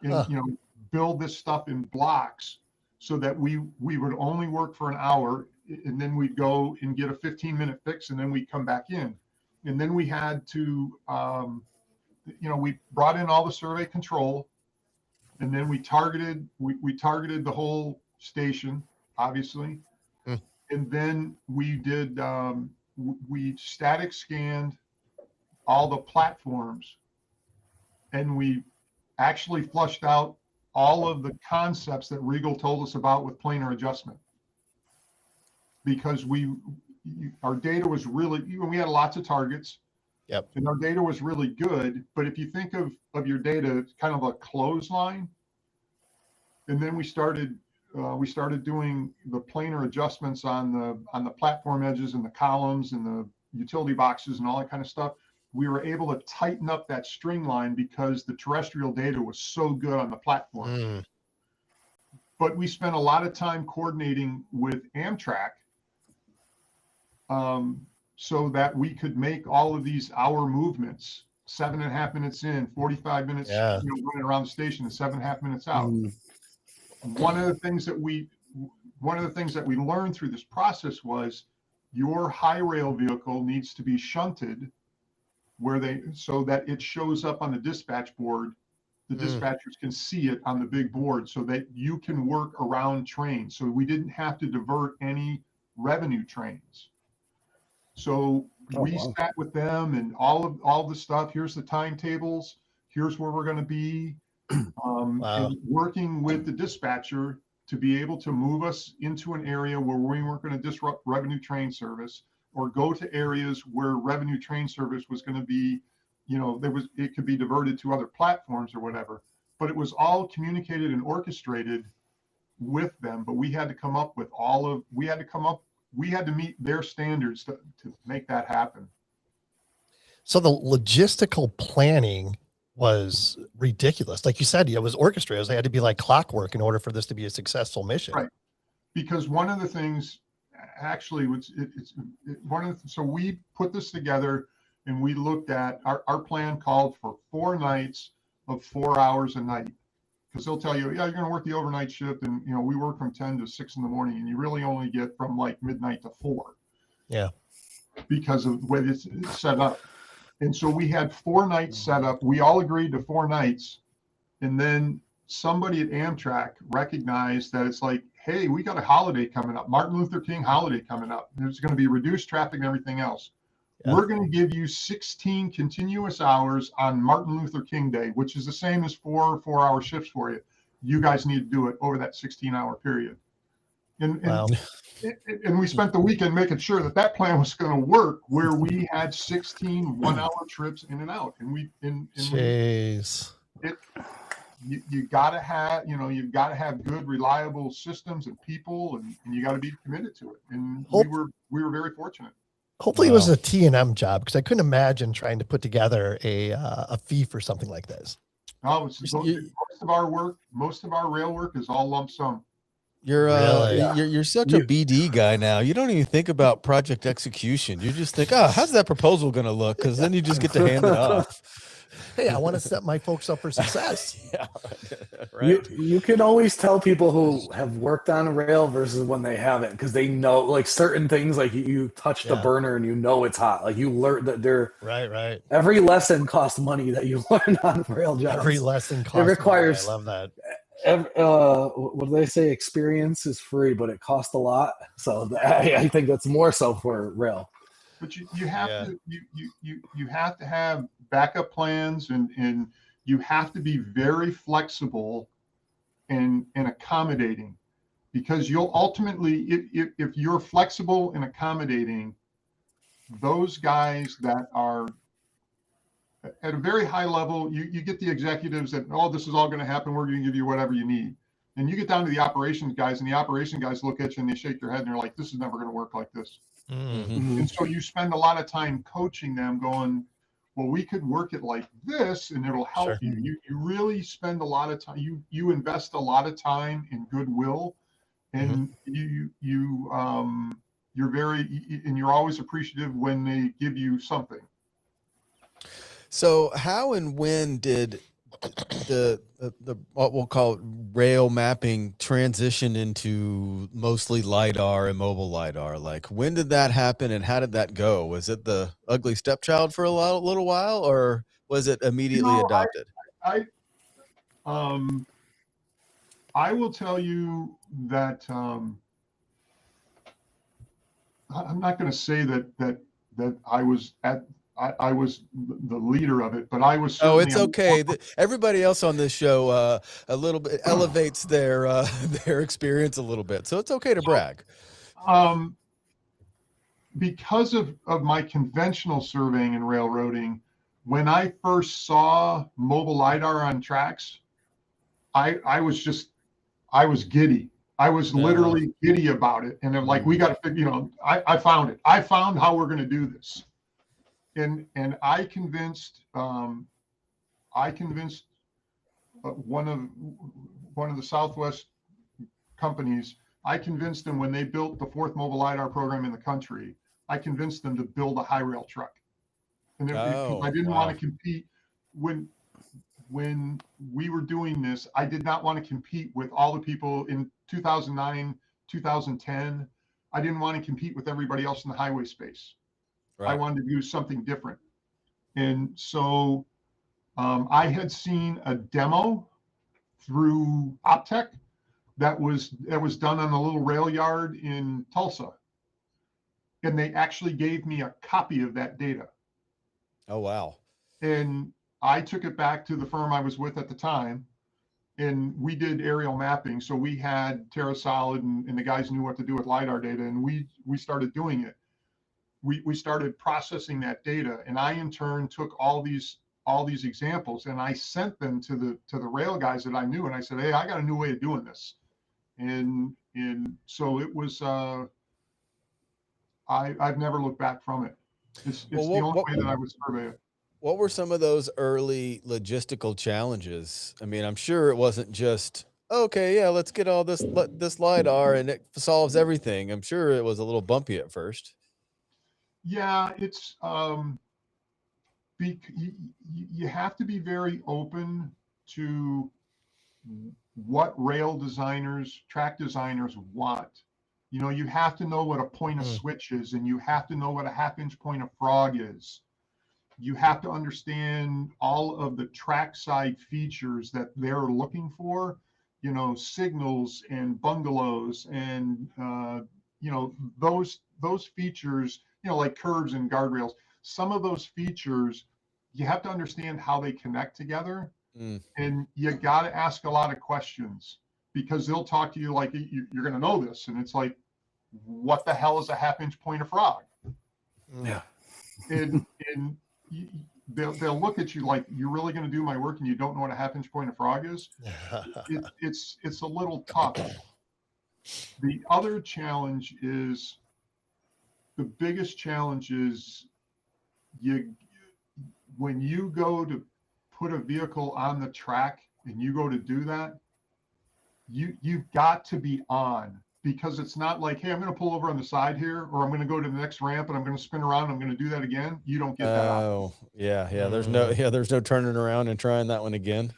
Speaker 4: and you know, build this stuff in blocks so that we would only work for an hour, and then we'd go and get a 15-minute fix, and then we'd come back in. And then we had to you know, we brought in all the survey control, and then we targeted the whole station, obviously. And then we did we static scanned all the platforms, and we actually flushed out all of the concepts that Regal told us about with planar adjustment, because our data was really, we had lots of targets.
Speaker 1: Yep.
Speaker 4: And our data was really good. But if you think of your data, it's kind of a clothesline. And then we started doing the planar adjustments on the platform edges and the columns and the utility boxes and all that kind of stuff. We were able to tighten up that string line because the terrestrial data was so good on the platform. But we spent a lot of time coordinating with Amtrak, so that we could make all of these hour movements, 7.5 minutes in, 45 minutes you know, running around the station, and 7.5 minutes out. One of the things that we learned through this process was your high rail vehicle needs to be shunted so that it shows up on the dispatch board. The dispatchers can see it on the big board so that you can work around trains. So we didn't have to divert any revenue trains. So we sat with them and all the stuff. Here's the timetables. Here's where we're going to be. And working with the dispatcher to be able to move us into an area where we weren't going to disrupt revenue train service, or go to areas where revenue train service was going to be, you know, it could be diverted to other platforms or whatever. But it was all communicated and orchestrated with them. But we had to come up with we had to meet their standards to make that happen.
Speaker 1: So the logistical planning was ridiculous. Like you said, it was orchestrated. It had to be like clockwork in order for this to be a successful mission.
Speaker 4: Right. Because one of the things actually so we put this together, and we looked at our plan called for 4 nights of 4 hours a night. Because they'll tell you, yeah, you're going to work the overnight shift, and you know, we work from 10 to 6 in the morning, and you really only get from like midnight to 4.
Speaker 1: Yeah.
Speaker 4: Because of the way it's set up. And so we had 4 nights set up. We all agreed to 4 nights. And then somebody at Amtrak recognized that it's like, hey, we got a holiday coming up, Martin Luther King holiday coming up. There's going to be reduced traffic and everything else. Yeah. We're going to give you 16 continuous hours on Martin Luther King Day, which is the same as 4 4-hour shifts for you. You guys need to do it over that 16-hour period. And we spent the weekend making sure that plan was going to work, where we had 16 1-hour trips in and out. And you got to have, you know, you've got to have good, reliable systems and people, and you got to be committed to it. And we were very fortunate.
Speaker 1: Hopefully it was a T&M job, because I couldn't imagine trying to put together a fee for something like this.
Speaker 4: No, most of our rail work is all lump sum.
Speaker 2: You're
Speaker 1: Really?
Speaker 2: you're such a BD guy now. You don't even think about project execution. You just think, oh, how's that proposal going to look? Because then you just get to hand it off.
Speaker 1: Hey, I want to set my folks up for success.
Speaker 2: Yeah, right.
Speaker 3: You can always tell people who have worked on a rail versus when they haven't, because they know like certain things, like you touch the
Speaker 1: Yeah.
Speaker 3: burner and you know it's hot. Like you learn that
Speaker 1: Right.
Speaker 3: every lesson costs money that you learn on rail jobs.
Speaker 1: Every lesson costs
Speaker 3: requires-
Speaker 1: money. I love that.
Speaker 3: What do they say? Experience is free, but it costs a lot. So I think that's more so for rail.
Speaker 4: But you have to you have to have backup plans, and you have to be very flexible and accommodating, because you'll ultimately, if you're flexible and accommodating, those guys that are at a very high level, you get the executives that, oh, this is all going to happen, we're going to give you whatever you need. And you get down to the operations guys, and the operation guys look at you and they shake their head and they're like, this is never going to work like this.
Speaker 1: Mm-hmm.
Speaker 4: And so you spend a lot of time coaching them, going, well, we could work it like this and it'll help
Speaker 1: Sure.
Speaker 4: you. You really spend a lot of time, you invest a lot of time in goodwill, and you're very, and you're always appreciative when they give you something.
Speaker 2: So how and when did the what we'll call rail mapping transition into mostly LiDAR and mobile LiDAR? Like, when did that happen and how did that go? Was it the ugly stepchild for a little while, or was it immediately adopted?
Speaker 4: I will tell you that I'm not going to say that I was I was the leader of it, but I was.
Speaker 2: Oh, it's okay. Everybody else on this show a little bit elevates their experience a little bit, so it's okay to brag.
Speaker 4: Because of my conventional surveying and railroading, when I first saw mobile LiDAR on tracks, I was giddy. I was literally giddy about it, and I'm like, we got to, I found it. I found how we're going to do this. And I convinced one of the Southwest companies. I convinced them when they built the 4th mobile LiDAR program in the country. I convinced them to build a high rail truck, and I didn't want to compete when we were doing this. I did not want to compete with all the people in 2009, 2010. I didn't want to compete with everybody else in the highway space. Right. I wanted to do something different. And so I had seen a demo through Optech that was done on a little rail yard in Tulsa. And they actually gave me a copy of that data.
Speaker 2: Oh, wow.
Speaker 4: And I took it back to the firm I was with at the time, and we did aerial mapping. So we had TerraSolid, and the guys knew what to do with LiDAR data, and we started doing it. We started processing that data, and I in turn took all these examples and I sent them to the rail guys that I knew, and I said, hey, I got a new way of doing this. And so it was I've never looked back from it. It's the only way that I would survey it.
Speaker 2: What were some of those early logistical challenges? I mean, I'm sure it wasn't just, okay, yeah, let's get all this LiDAR and it solves everything. I'm sure it was a little bumpy at first.
Speaker 4: Yeah, it's you have to be very open to what rail designers, track designers want. You have to know what a point of switch is, and you have to know what a half-inch point of frog is. You have to understand all of the trackside features that they're looking for, signals and bungalows and those features, like curves and guardrails. Some of those features, you have to understand how they connect together, and you got to ask a lot of questions, because they'll talk to you like you're going to know this, and it's like, what the hell is a half-inch point of frog?
Speaker 3: Yeah.
Speaker 4: And they'll look at you like, you're really going to do my work and you don't know what a half-inch point of frog is? It's a little tough. The other challenge is, the biggest challenge is when you go to put a vehicle on the track and you go to do that, you've got to be on, because it's not like, hey, I'm going to pull over on the side here, or I'm going to go to the next ramp and I'm going to spin around. I'm going to do that again. You don't get that option.
Speaker 2: Oh, yeah. There's no turning around and trying that one again.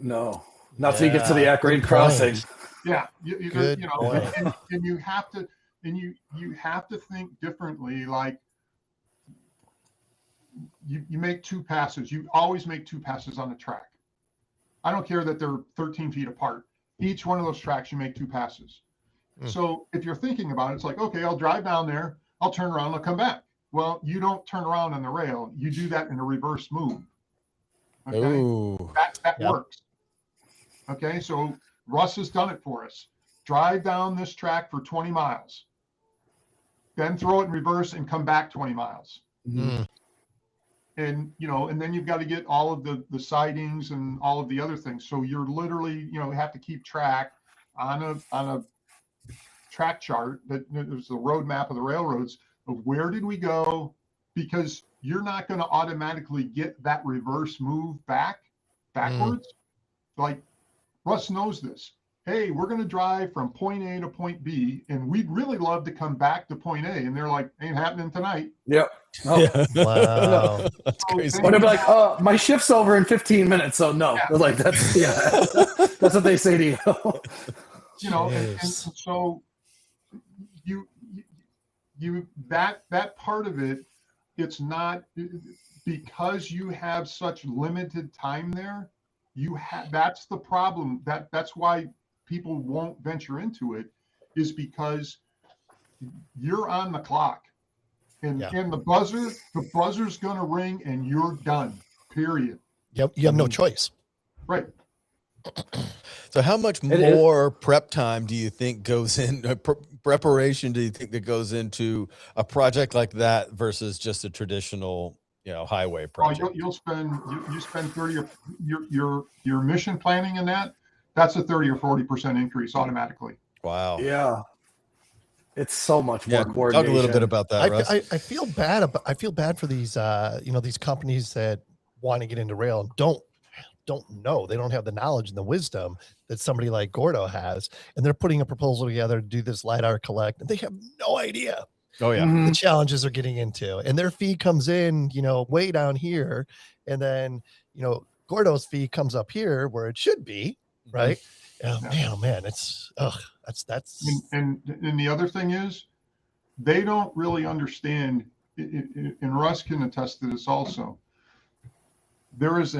Speaker 3: No. Not till you get to the at-grade
Speaker 1: good
Speaker 3: crossing.
Speaker 1: point.
Speaker 4: Yeah,
Speaker 1: Good
Speaker 4: you know,
Speaker 1: point.
Speaker 4: and you have to, you have to think differently. Like you make two passes. You always make two passes on the track. I don't care that they're 13 feet apart. Each one of those tracks, you make two passes. So if you're thinking about it, it's like, okay, I'll drive down there, I'll turn around, I'll come back. Well, you don't turn around on the rail. You do that in a reverse move. Okay,
Speaker 2: Ooh.
Speaker 4: that works. Okay, so Russ has done it for us. Drive down this track for 20 miles, then throw it in reverse and come back 20 miles. And, you know, and then you've got to get all of the sidings and all of the other things. So you're literally, you know, have to keep track on a track chart that there's the roadmap of the railroads of where did we go, because you're not going to automatically get that reverse move backwards. Like Russ knows this. Hey, we're going to drive from point A to point B, and we'd really love to come back to point A. And they're like, ain't happening tonight.
Speaker 3: Yep. Oh.
Speaker 2: Yeah.
Speaker 1: Wow.
Speaker 2: That's crazy.
Speaker 3: Or they'll be like, oh, my shift's over in 15 minutes. So no.
Speaker 4: Yeah.
Speaker 3: They're like, that's that's what they say to you.
Speaker 4: You know, and so you that part of it, it's not because you have such limited time there. That's the problem. That's why people won't venture into it, is because you're on the clock, and the buzzer's going to ring and you're done, period.
Speaker 1: Yep, you have no choice.
Speaker 4: Right.
Speaker 2: So how much more prep time do you think goes in preparation? Do you think that goes into a project like that versus just a traditional, you know, highway project?
Speaker 4: You'll spend you spend 30 or your mission planning in that's a 30 or 40% increase automatically.
Speaker 2: Wow.
Speaker 3: Yeah. It's so much more coordination.
Speaker 2: Talk a little bit about that, Russ.
Speaker 1: I feel bad for these you know, these companies that want to get into rail and don't know. They don't have the knowledge and the wisdom that somebody like Gordo has, and they're putting a proposal together to do this LiDAR collect, and they have no idea the challenges they're getting into, and their fee comes in, you know, way down here, and then, you know, Gordo's fee comes up here where it should be, right? Man, it's that's
Speaker 4: and the other thing is, they don't really understand, and Russ can attest to this also. There is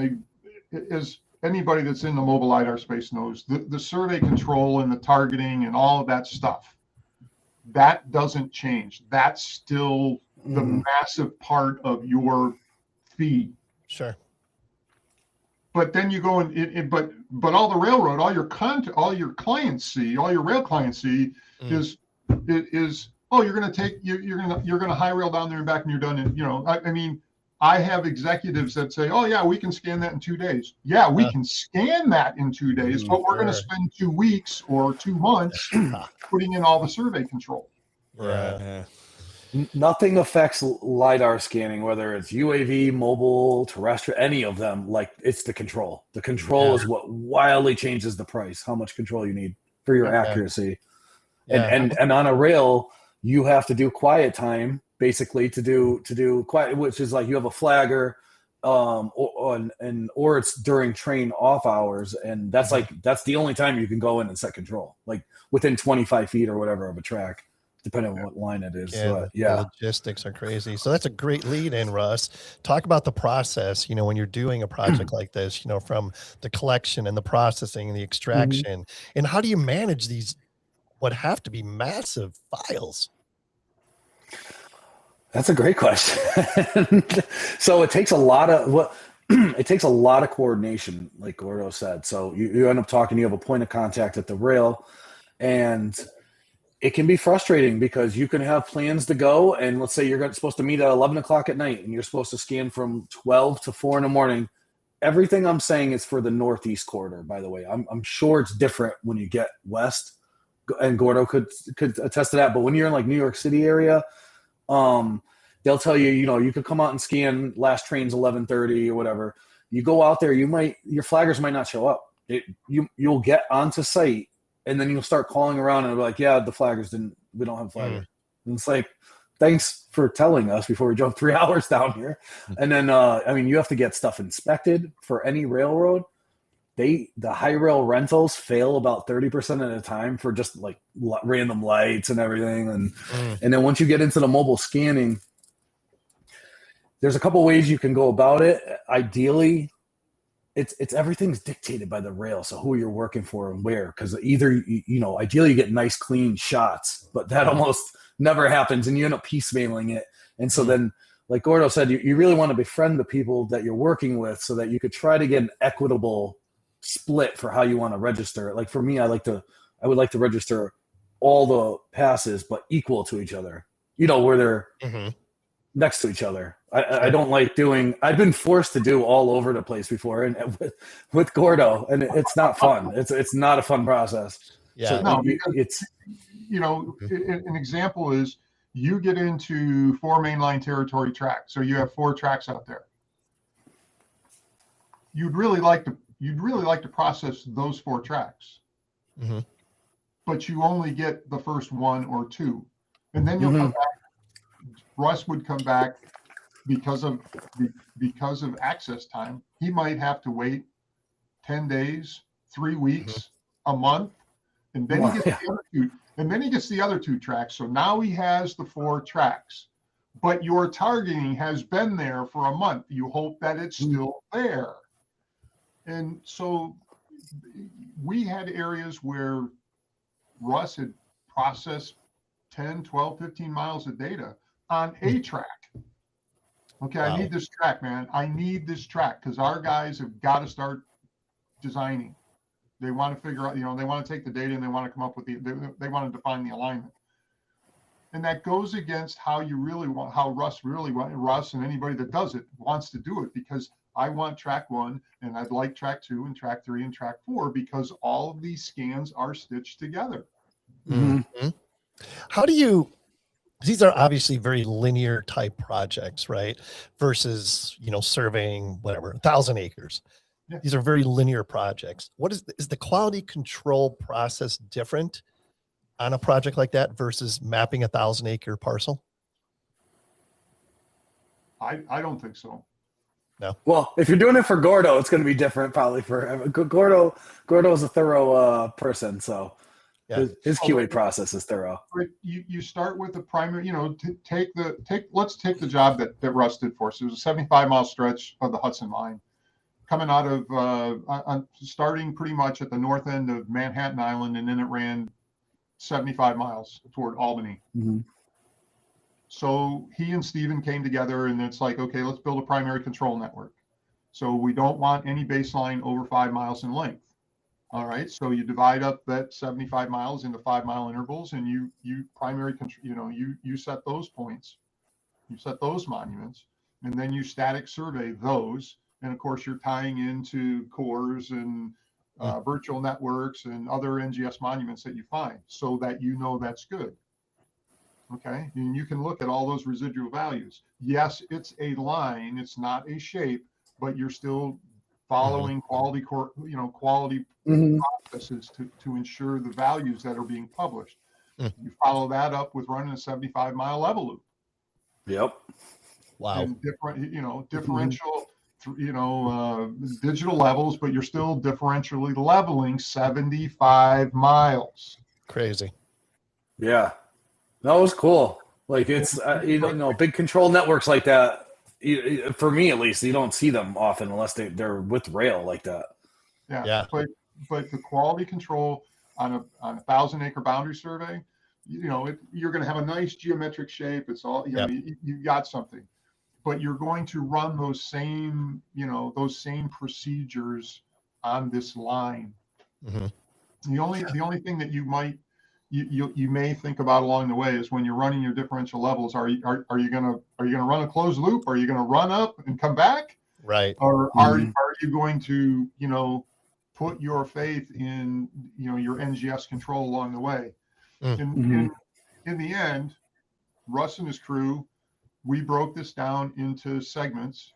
Speaker 4: as anybody that's in the mobile LiDAR space knows, the survey control and the targeting and all of that stuff, that doesn't change. That's still the massive part of your fee.
Speaker 1: sure.
Speaker 4: But then you go but all the railroad, all your clients see, all your rail clients see is oh, you're going to high rail down there and back and you're done. And, you know, I mean, I have executives that say, oh yeah, we can scan that in 2 days. Yeah, we can scan that in 2 days, but we're going to spend 2 weeks or 2 months putting in all the survey control.
Speaker 2: Right.
Speaker 3: Nothing affects LiDAR scanning, whether it's UAV, mobile, terrestrial, any of them. Like, it's the control. The control is what wildly changes the price, how much control you need for your accuracy. And on a rail, you have to do quiet time, basically, to do quiet, which is like you have a flagger, or it's during train off hours, and that's that's the only time you can go in and set control, like within 25 feet or whatever of a track, depending on what line it is.
Speaker 1: The logistics are crazy. So that's a great lead in, Russ. Talk about the process, you know, when you're doing a project like this, you know, from the collection and the processing and the extraction, and how do you manage these what have to be massive files?
Speaker 3: That's a great question. So it takes a lot of coordination, like Gordo said. So you end up talking, you have a point of contact at the rail, and it can be frustrating because you can have plans to go, and let's say you're supposed to meet at 11 o'clock at night, and you're supposed to scan from 12 to 4 in the morning. Everything I'm saying is for the Northeast corridor, by the way. I'm sure it's different when you get west, and Gordo could attest to that. But when you're in like New York City area, they'll tell you, you know, you could come out and scan last train's 11:30 or whatever. You go out there, your flaggers might not show up you'll get onto site, and then you'll start calling around and be like, yeah, the flaggers we don't have flaggers. And it's like, thanks for telling us before we drove 3 hours down here. And then, I mean, you have to get stuff inspected for any railroad. The high rail rentals fail about 30% of the time for just like random lights and everything. And then once you get into the mobile scanning, there's a couple ways you can go about it. Ideally, it's everything's dictated by the rail. So who you're working for and where, because either, ideally you get nice clean shots, but that almost never happens, and you end up piecemealing it. And so then, like Gordo said, you really want to befriend the people that you're working with so that you could try to get an equitable split for how you want to register it. Like for me, I would like to register all the passes, but equal to each other, where they're next to each other. I don't like I've been forced to do all over the place before, and with Gordo, and it's not fun. It's not a fun process.
Speaker 1: Yeah.
Speaker 3: So
Speaker 4: No,
Speaker 3: it's,
Speaker 4: an example is you get into 4 mainline territory tracks. So you have 4 tracks out there. You'd really like to process those 4 tracks, but you only get the first 1 or 2, and then you'll come back. Russ would come back because of access time. He might have to wait 10 days, 3 weeks, a month, and then he gets the other 2. And then he gets the other 2 tracks. So now he has the 4 tracks, but your targeting has been there for a month. You hope that it's still there. And so we had areas where Russ had processed 10, 12, 15 miles of data on a track. Okay, wow. I need this track, man. I need this track because our guys have got to start designing. They want to figure out, they want to take the data and they want to come up with they want to define the alignment. And that goes against how Russ and anybody that does it wants to do it, because I want track 1 and I'd like track 2 and track 3 and track 4 because all of these scans are stitched together.
Speaker 1: How do you, these are obviously very linear type projects, right? Versus, surveying whatever, 1,000 acres. Yeah. These are very linear projects. Is the quality control process different on a project like that versus mapping 1,000 acre parcel?
Speaker 4: I don't think so.
Speaker 1: No.
Speaker 3: Well, if you're doing it for Gordo, it's going to be different probably for Gordo. Gordo is a thorough person, so yeah. His QA process is thorough.
Speaker 4: You start with the primary, let's take the job that Russ did for us. It was a 75-mile stretch of the Hudson line, coming out of starting pretty much at the north end of Manhattan Island, and then it ran 75 miles toward Albany. So he and Steven came together, and it's like, okay, let's build a primary control network. So we don't want any baseline over 5 miles in length. All right, so you divide up that 75 miles into 5-mile intervals, and you primary control, you set those points, you set those monuments, and then you static survey those. And of course, you're tying into cores and virtual networks and other NGS monuments that you find, so that that's good. Okay, and you can look at all those residual values. Yes, it's a line, it's not a shape, but you're still following quality processes to ensure the values that are being published. You follow that up with running a 75-mile level loop.
Speaker 3: Yep.
Speaker 1: Wow.
Speaker 4: And differential, digital levels, but you're still differentially leveling 75 miles.
Speaker 1: Crazy.
Speaker 3: Yeah. That was cool. Like it's, big control networks like that. For me, at least, you don't see them often unless they're with rail like that.
Speaker 4: Yeah. But the quality control on a 1,000-acre boundary survey, you're going to have a nice geometric shape. It's all, you got something, but you're going to run those same procedures on this line. The only thing that you may think about along the way is when you're running your differential levels, are you gonna run a closed loop? Are you gonna run up and come back?
Speaker 1: Right.
Speaker 4: Or are you going to put your faith in your NGS control along the way? In the end, Russ and his crew, we broke this down into segments,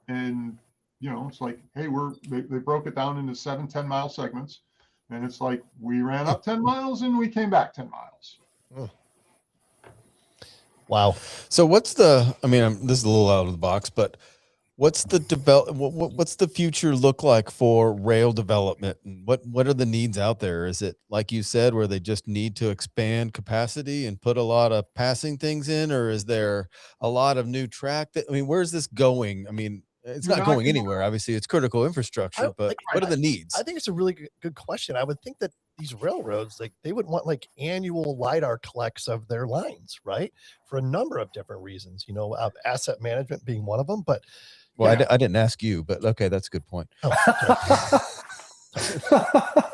Speaker 4: and you know, it's like, hey, they broke it down into 7 10-mile segments. And it's like, we ran up 10 miles and we came back 10 miles.
Speaker 1: Wow.
Speaker 2: So what's the, I mean, this is a little out of the box, but what's the what's the future look like for rail development, and what are the needs out there? Is it like you said, where they just need to expand capacity and put a lot of passing things in, or is there a lot of new track that, I mean, where's this going? I mean, it's not going anywhere. Obviously, it's critical infrastructure, but what are the needs?
Speaker 1: I think it's a really good question. I would think that these railroads, like, they would want like annual LiDAR collects of their lines, right? For a number of different reasons, you know, asset management being one of them. But
Speaker 2: well, I didn't ask you, but okay, that's a good point.
Speaker 1: Oh,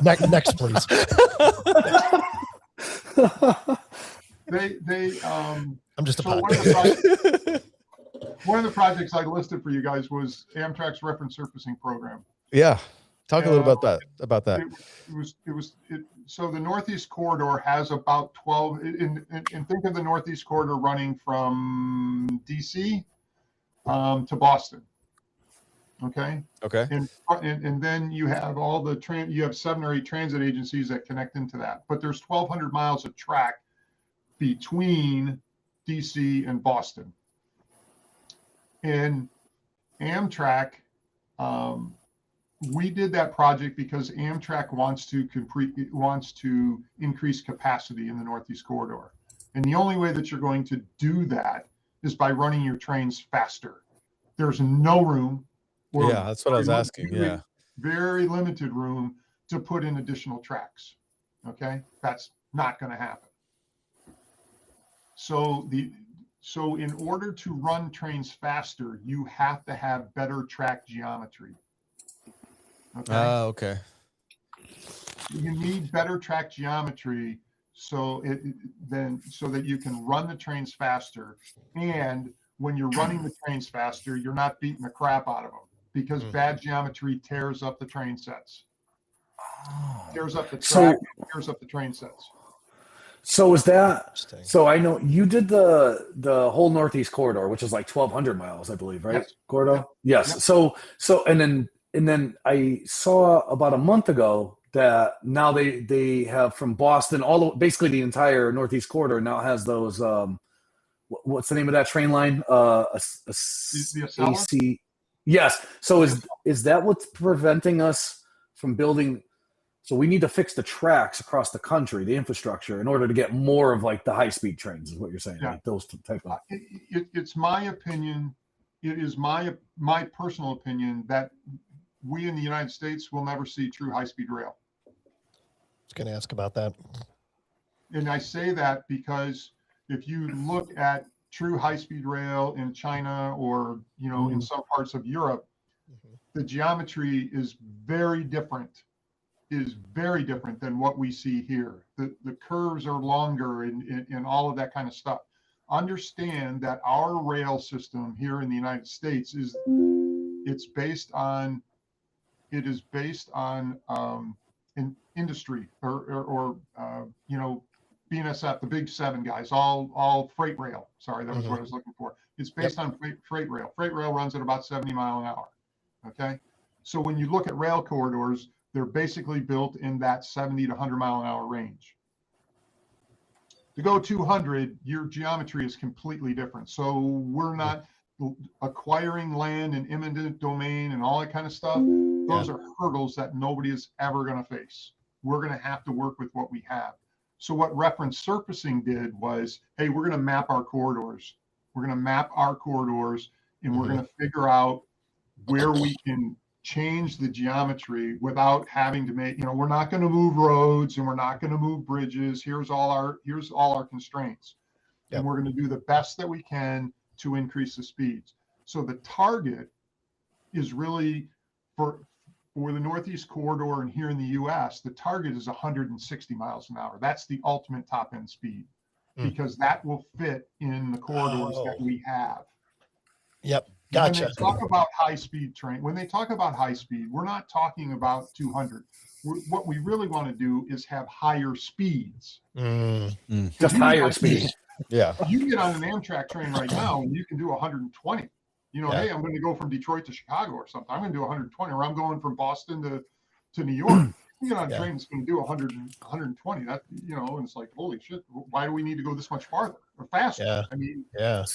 Speaker 1: next, please. I'm just a
Speaker 4: so
Speaker 1: podcast.
Speaker 4: One of the projects I listed for you guys was Amtrak's reference surfacing program.
Speaker 2: Yeah, talk a little about that.
Speaker 4: So the Northeast Corridor has about 12, and think of the Northeast Corridor running from DC to Boston. Okay. And then you have all the you have 7 or 8 transit agencies that connect into that, but there's 1,200 miles of track between DC and Boston. And Amtrak, we did that project because Amtrak wants to increase capacity in the Northeast Corridor. And the only way that you're going to do that is by running your trains faster. There's no room.
Speaker 2: Yeah, that's what I was asking. Yeah.
Speaker 4: Very limited room to put in additional tracks. Okay. That's not going to happen. So in order to run trains faster, you have to have better track geometry. Okay.
Speaker 2: Okay.
Speaker 4: You need better track geometry so that you can run the trains faster. And when you're running the trains faster, you're not beating the crap out of them, because bad geometry tears up the train sets. Tears up the track, tears up the train sets.
Speaker 3: So is that, so I know you did the whole Northeast Corridor, which is like 1,200 miles, I believe, right?
Speaker 4: Yes.
Speaker 3: Gordo? Yes. Yep. So and then I saw about a month ago that now they have from Boston basically the entire Northeast Corridor now has those what's the name of that train line? AC. Yes. So is that what's preventing us from building? So we need to fix the tracks across the country, the infrastructure, in order to get more of like the high-speed trains, is what you're saying. Yeah. Like those type of.
Speaker 4: It's my opinion. It is my personal opinion that we in the United States will never see true high-speed rail.
Speaker 1: I was going to ask about that.
Speaker 4: And I say that because if you look at true high-speed rail in China or, you know, in some parts of Europe, the geometry is very different than what we see here. The curves are longer and all of that kind of stuff. Understand that our rail system here in the United States is based on in industry or you know, BNSF, the big 7 guys, all freight rail. Sorry, that was what I was looking for. It's based on freight rail. Freight rail runs at about 70 miles an hour. Okay, so when you look at rail corridors, they're basically built in that 70 to 100 mile an hour range. To go 200, your geometry is completely different. So we're not acquiring land and eminent domain and all that kind of stuff. Those are hurdles that nobody is ever going to face. We're going to have to work with what we have. So what reference surfacing did was, hey, we're going to map our corridors. We're going to map our corridors, and we're going to figure out where we can change the geometry without having to make, you know, we're not going to move roads and we're not going to move bridges. Here's all our constraints. And we're going to do the best that we can to increase the speeds. So the target is really for the Northeast Corridor and here in the US, the target is 160 miles an hour. That's the ultimate top end speed because that will fit in the corridors that we have.
Speaker 1: Yep. Gotcha.
Speaker 4: When they talk about high-speed train, when they talk about high speed, we're not talking about 200. What we really want to do is have higher speeds.
Speaker 3: Just higher speed.
Speaker 2: Yeah.
Speaker 4: You can get on an Amtrak train right now and you can do 120. You know,
Speaker 1: Yeah.
Speaker 4: hey, I'm going to go from Detroit to Chicago or something. I'm going to do 120, or I'm going from Boston to New York. You get on a train that's going to do 100, 120. That, you know, and it's like, holy shit, why do we need to go this much farther or faster?
Speaker 1: Yeah.
Speaker 4: I mean,
Speaker 1: Yeah.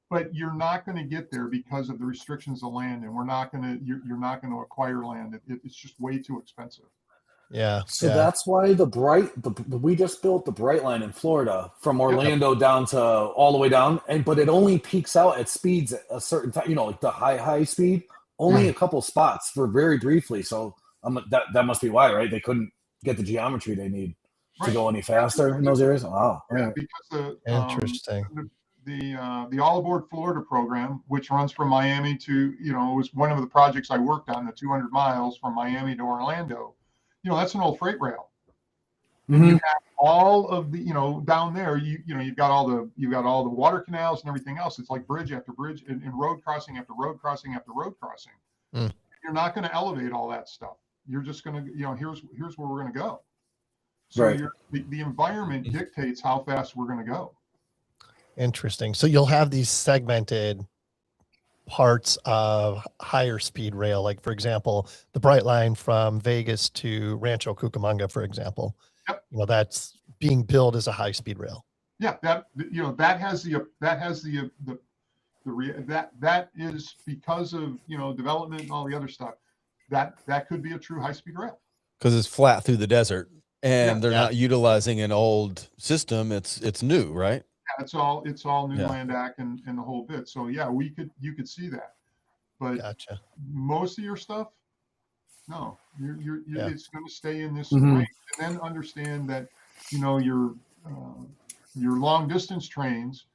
Speaker 4: but you're not going to get there because of the restrictions of land, and you're not going to acquire land. It's just way too expensive.
Speaker 1: Yeah.
Speaker 3: So
Speaker 1: yeah.
Speaker 3: that's why we just built the Bright Line in Florida from Orlando down to all the way down, but it only peaks out at speeds at a certain time. You know, like the high speed, only a couple spots for very briefly. So that must be why, right? They couldn't get the geometry they need to go any faster in those areas. Wow.
Speaker 4: Yeah, because
Speaker 1: Interesting.
Speaker 4: the All Aboard Florida program, which runs from Miami to, you know, was one of the projects I worked on, the 200 miles from Miami to Orlando. You know, that's an old freight rail. And you have all of the, you know, down there, you know, you've got all the water canals and everything else. It's like bridge after bridge and road crossing after road crossing after road crossing. You're not going to elevate all that stuff. You're just going to, you know, here's where we're going to go. So the environment dictates how fast we're going to go.
Speaker 1: Interesting. So you'll have these segmented parts of higher speed rail, like for example, the Bright Line from Vegas to Rancho Cucamonga, for example.
Speaker 4: Yep.
Speaker 1: You know, that's being built as a high speed rail.
Speaker 4: Yeah, that, you know, that is because of, you know, development and all the other stuff. That could be a true high speed rail.
Speaker 2: Because it's flat through the desert, and they're not utilizing an old system. It's new, right?
Speaker 4: Yeah, it's all new land act and the whole bit. So yeah, you could see that, but most of your stuff, no, you're it's going to stay in this range. And then understand that, you know, your long distance trains,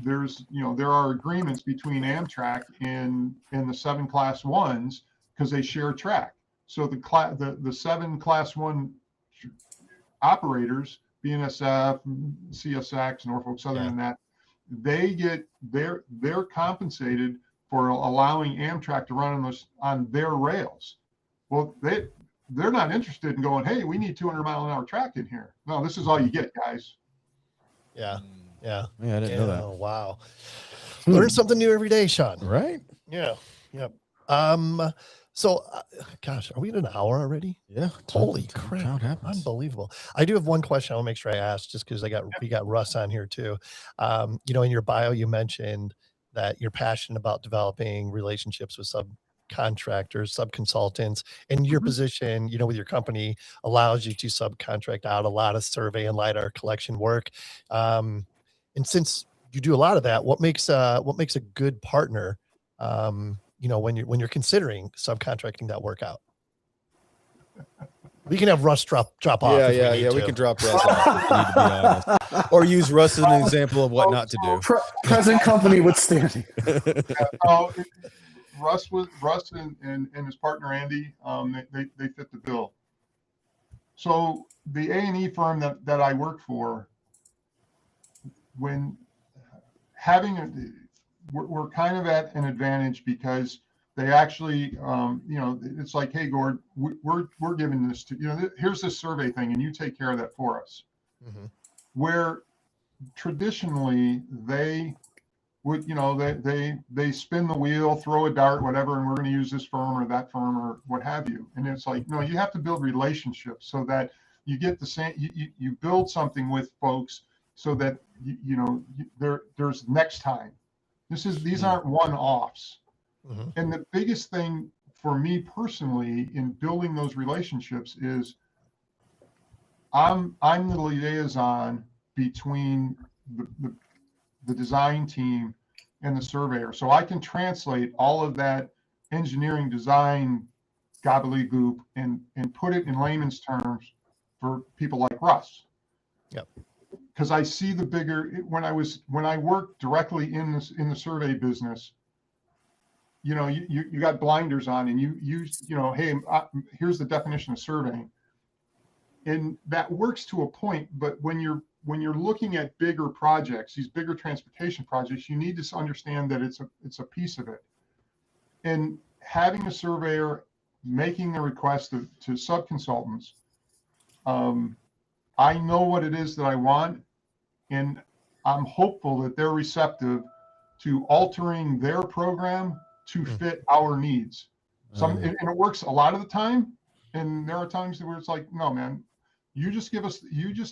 Speaker 4: there's you know, there are agreements between Amtrak and the 7 Class 1s because they share track. So the 7 Class 1 operators, BNSF, CSX, Norfolk Southern, and that, they're compensated for allowing Amtrak to run on their rails. Well, they're not interested in going, hey, we need 200-mile-an-hour track in here. No, this is all you get, guys.
Speaker 1: Yeah. Yeah.
Speaker 2: Yeah, I didn't know that.
Speaker 1: Oh, wow. Learn something new every day, Sean.
Speaker 2: Right?
Speaker 1: Yeah. Yep. So, gosh, are we at an hour already?
Speaker 2: Yeah.
Speaker 1: Holy crap. Unbelievable. I do have one question I want to make sure I ask, just because we got Russ on here too. You know, in your bio, you mentioned that you're passionate about developing relationships with subcontractors, subconsultants, and your position, you know, with your company allows you to subcontract out a lot of survey and LiDAR collection work. And since you do a lot of that, what makes a good partner, you know, when you're considering subcontracting that work out? We can have Russ drop off.
Speaker 2: Yeah. We can drop Russ off if we need to be honest. Or use Russ as an example of what not to do.
Speaker 3: Present company withstanding.
Speaker 4: Russ and his partner Andy, they fit the bill. So the A&E firm that I work for, when we're kind of at an advantage because they actually, you know, it's like, hey, Gord, we're giving this to, you know, here's this survey thing and you take care of that for us. Where traditionally they would, you know, they spin the wheel, throw a dart, whatever, and we're going to use this firm or that firm or what have you. And it's like, no, you have to build relationships so that you get the same, you build something with folks so that, you know, there's next time. These aren't one-offs. And the biggest thing for me personally in building those relationships is I'm the liaison between the design team and the surveyor. So I can translate all of that engineering design gobbledygook and put it in layman's terms for people like Russ.
Speaker 1: Yep.
Speaker 4: Because I see the bigger, when I worked directly in the survey business, you know, you got blinders on and you know, hey, here's the definition of surveying. And that works to a point, but when you're looking at bigger projects, these bigger transportation projects, you need to understand that it's a piece of it. And having a surveyor making the request to subconsultants, I know what it is that I want, and I'm hopeful that they're receptive to altering their program to fit our needs. And it works a lot of the time. And there are times where it's like, no, man, you just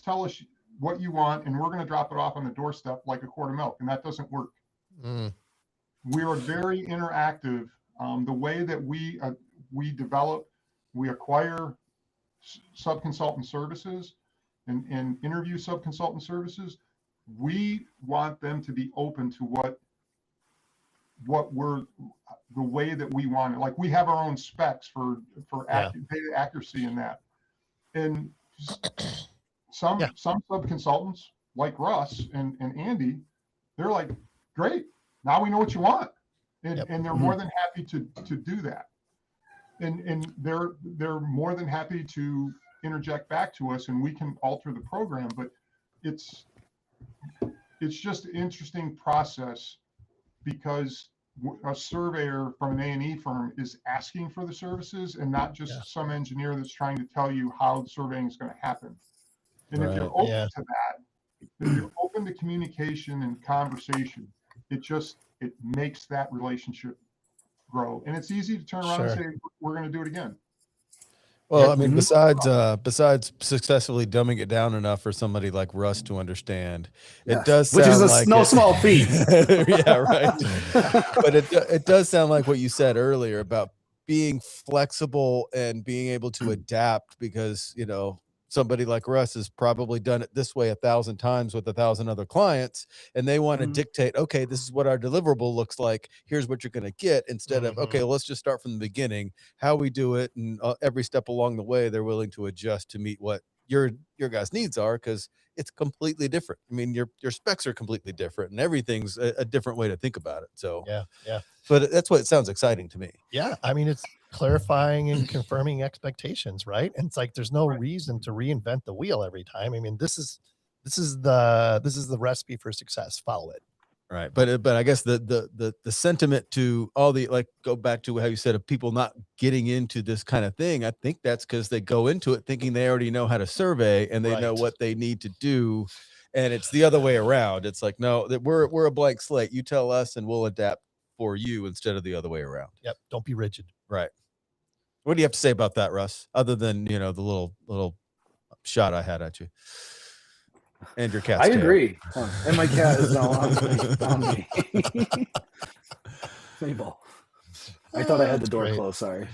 Speaker 4: tell us what you want, and we're going to drop it off on the doorstep like a quart of milk. And that doesn't work. We are very interactive. The way that we develop, we acquire sub-consultant services and interview sub-consultant services. We want them to be open to what we're, the way that we want it. Like, we have our own specs for data accuracy in that. And some sub-consultants like Russ and Andy, they're like, great, now we know what you want. And they're more than happy to do that. And they're more than happy to interject back to us, and we can alter the program. But it's just an interesting process, because a surveyor from an A&E firm is asking for the services, and not just some engineer that's trying to tell you how the surveying is going to happen. And if you're open to that, if you're open to communication and conversation, it makes that relationship grow. And it's easy to turn around and say, we're going to do it again.
Speaker 2: Well, I mean, besides successfully dumbing it down enough for somebody like Russ to understand, it does sound,
Speaker 3: which is
Speaker 2: like
Speaker 3: no small feat.
Speaker 2: Yeah, right. But it does sound like what you said earlier about being flexible and being able to adapt, because, you know, somebody like Russ has probably done it this way 1,000 times with 1,000 other clients, and they want to dictate, okay, this is what our deliverable looks like, here's what you're going to get, instead of, okay, let's just start from the beginning, how we do it, and every step along the way they're willing to adjust to meet what your guys' needs are, because it's completely different. I mean, your specs are completely different, and everything's a different way to think about it. So but that's what it sounds exciting to me.
Speaker 1: Yeah, I mean, it's clarifying and confirming expectations, right? And it's like, there's no reason to reinvent the wheel every time. I mean, this is the recipe for success. Follow it.
Speaker 2: Right. But I guess the sentiment to all the, like, go back to how you said of people not getting into this kind of thing, I think that's because they go into it thinking they already know how to survey, and they know what they need to do. And it's the other way around. It's like, no, that we're a blank slate. You tell us and we'll adapt for you, instead of the other way around.
Speaker 1: Yep. Don't be rigid.
Speaker 2: Right. What do you have to say about that, Russ? Other than, you know, the little shot I had at you and your cat's tail.
Speaker 3: Agree. And my cat is now on me. Mabel. I thought I had the door closed. Sorry.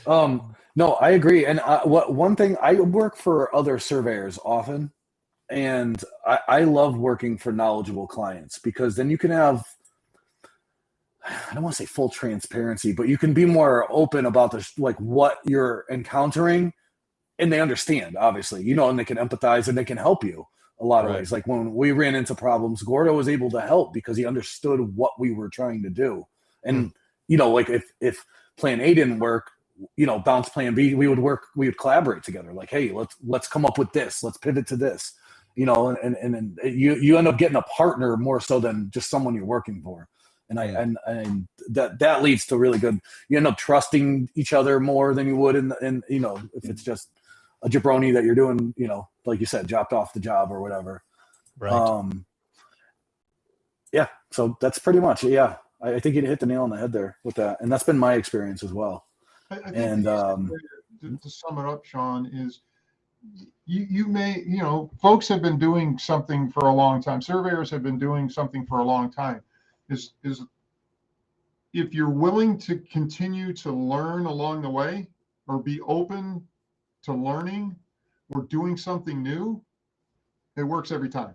Speaker 3: No, I agree. And one thing, I work for other surveyors often, and I love working for knowledgeable clients, because then you can have, I don't want to say full transparency, but you can be more open about this, like what you're encountering, and they understand, obviously, you know, and they can empathize and they can help you a lot of ways. Like when we ran into problems, Gordo was able to help because he understood what we were trying to do. And, you know, like if plan A didn't work, you know, bounce plan B, we would collaborate together. Like, hey, let's come up with this. Let's pivot to this, you know, and then you end up getting a partner more so than just someone you're working for. And and that leads to really good, you end up trusting each other more than you would in you know, if it's just a jabroni that you're doing, you know, like you said, dropped off the job or whatever.
Speaker 1: Right.
Speaker 3: Yeah. So that's pretty much it. Yeah. I think you hit the nail on the head there with that. And that's been my experience as well.
Speaker 4: I think to sum it up, Sean, is you may, you know, folks have been doing something for a long time. Surveyors have been doing something for a long time. Is if you're willing to continue to learn along the way, or be open to learning or doing something new, it works every time.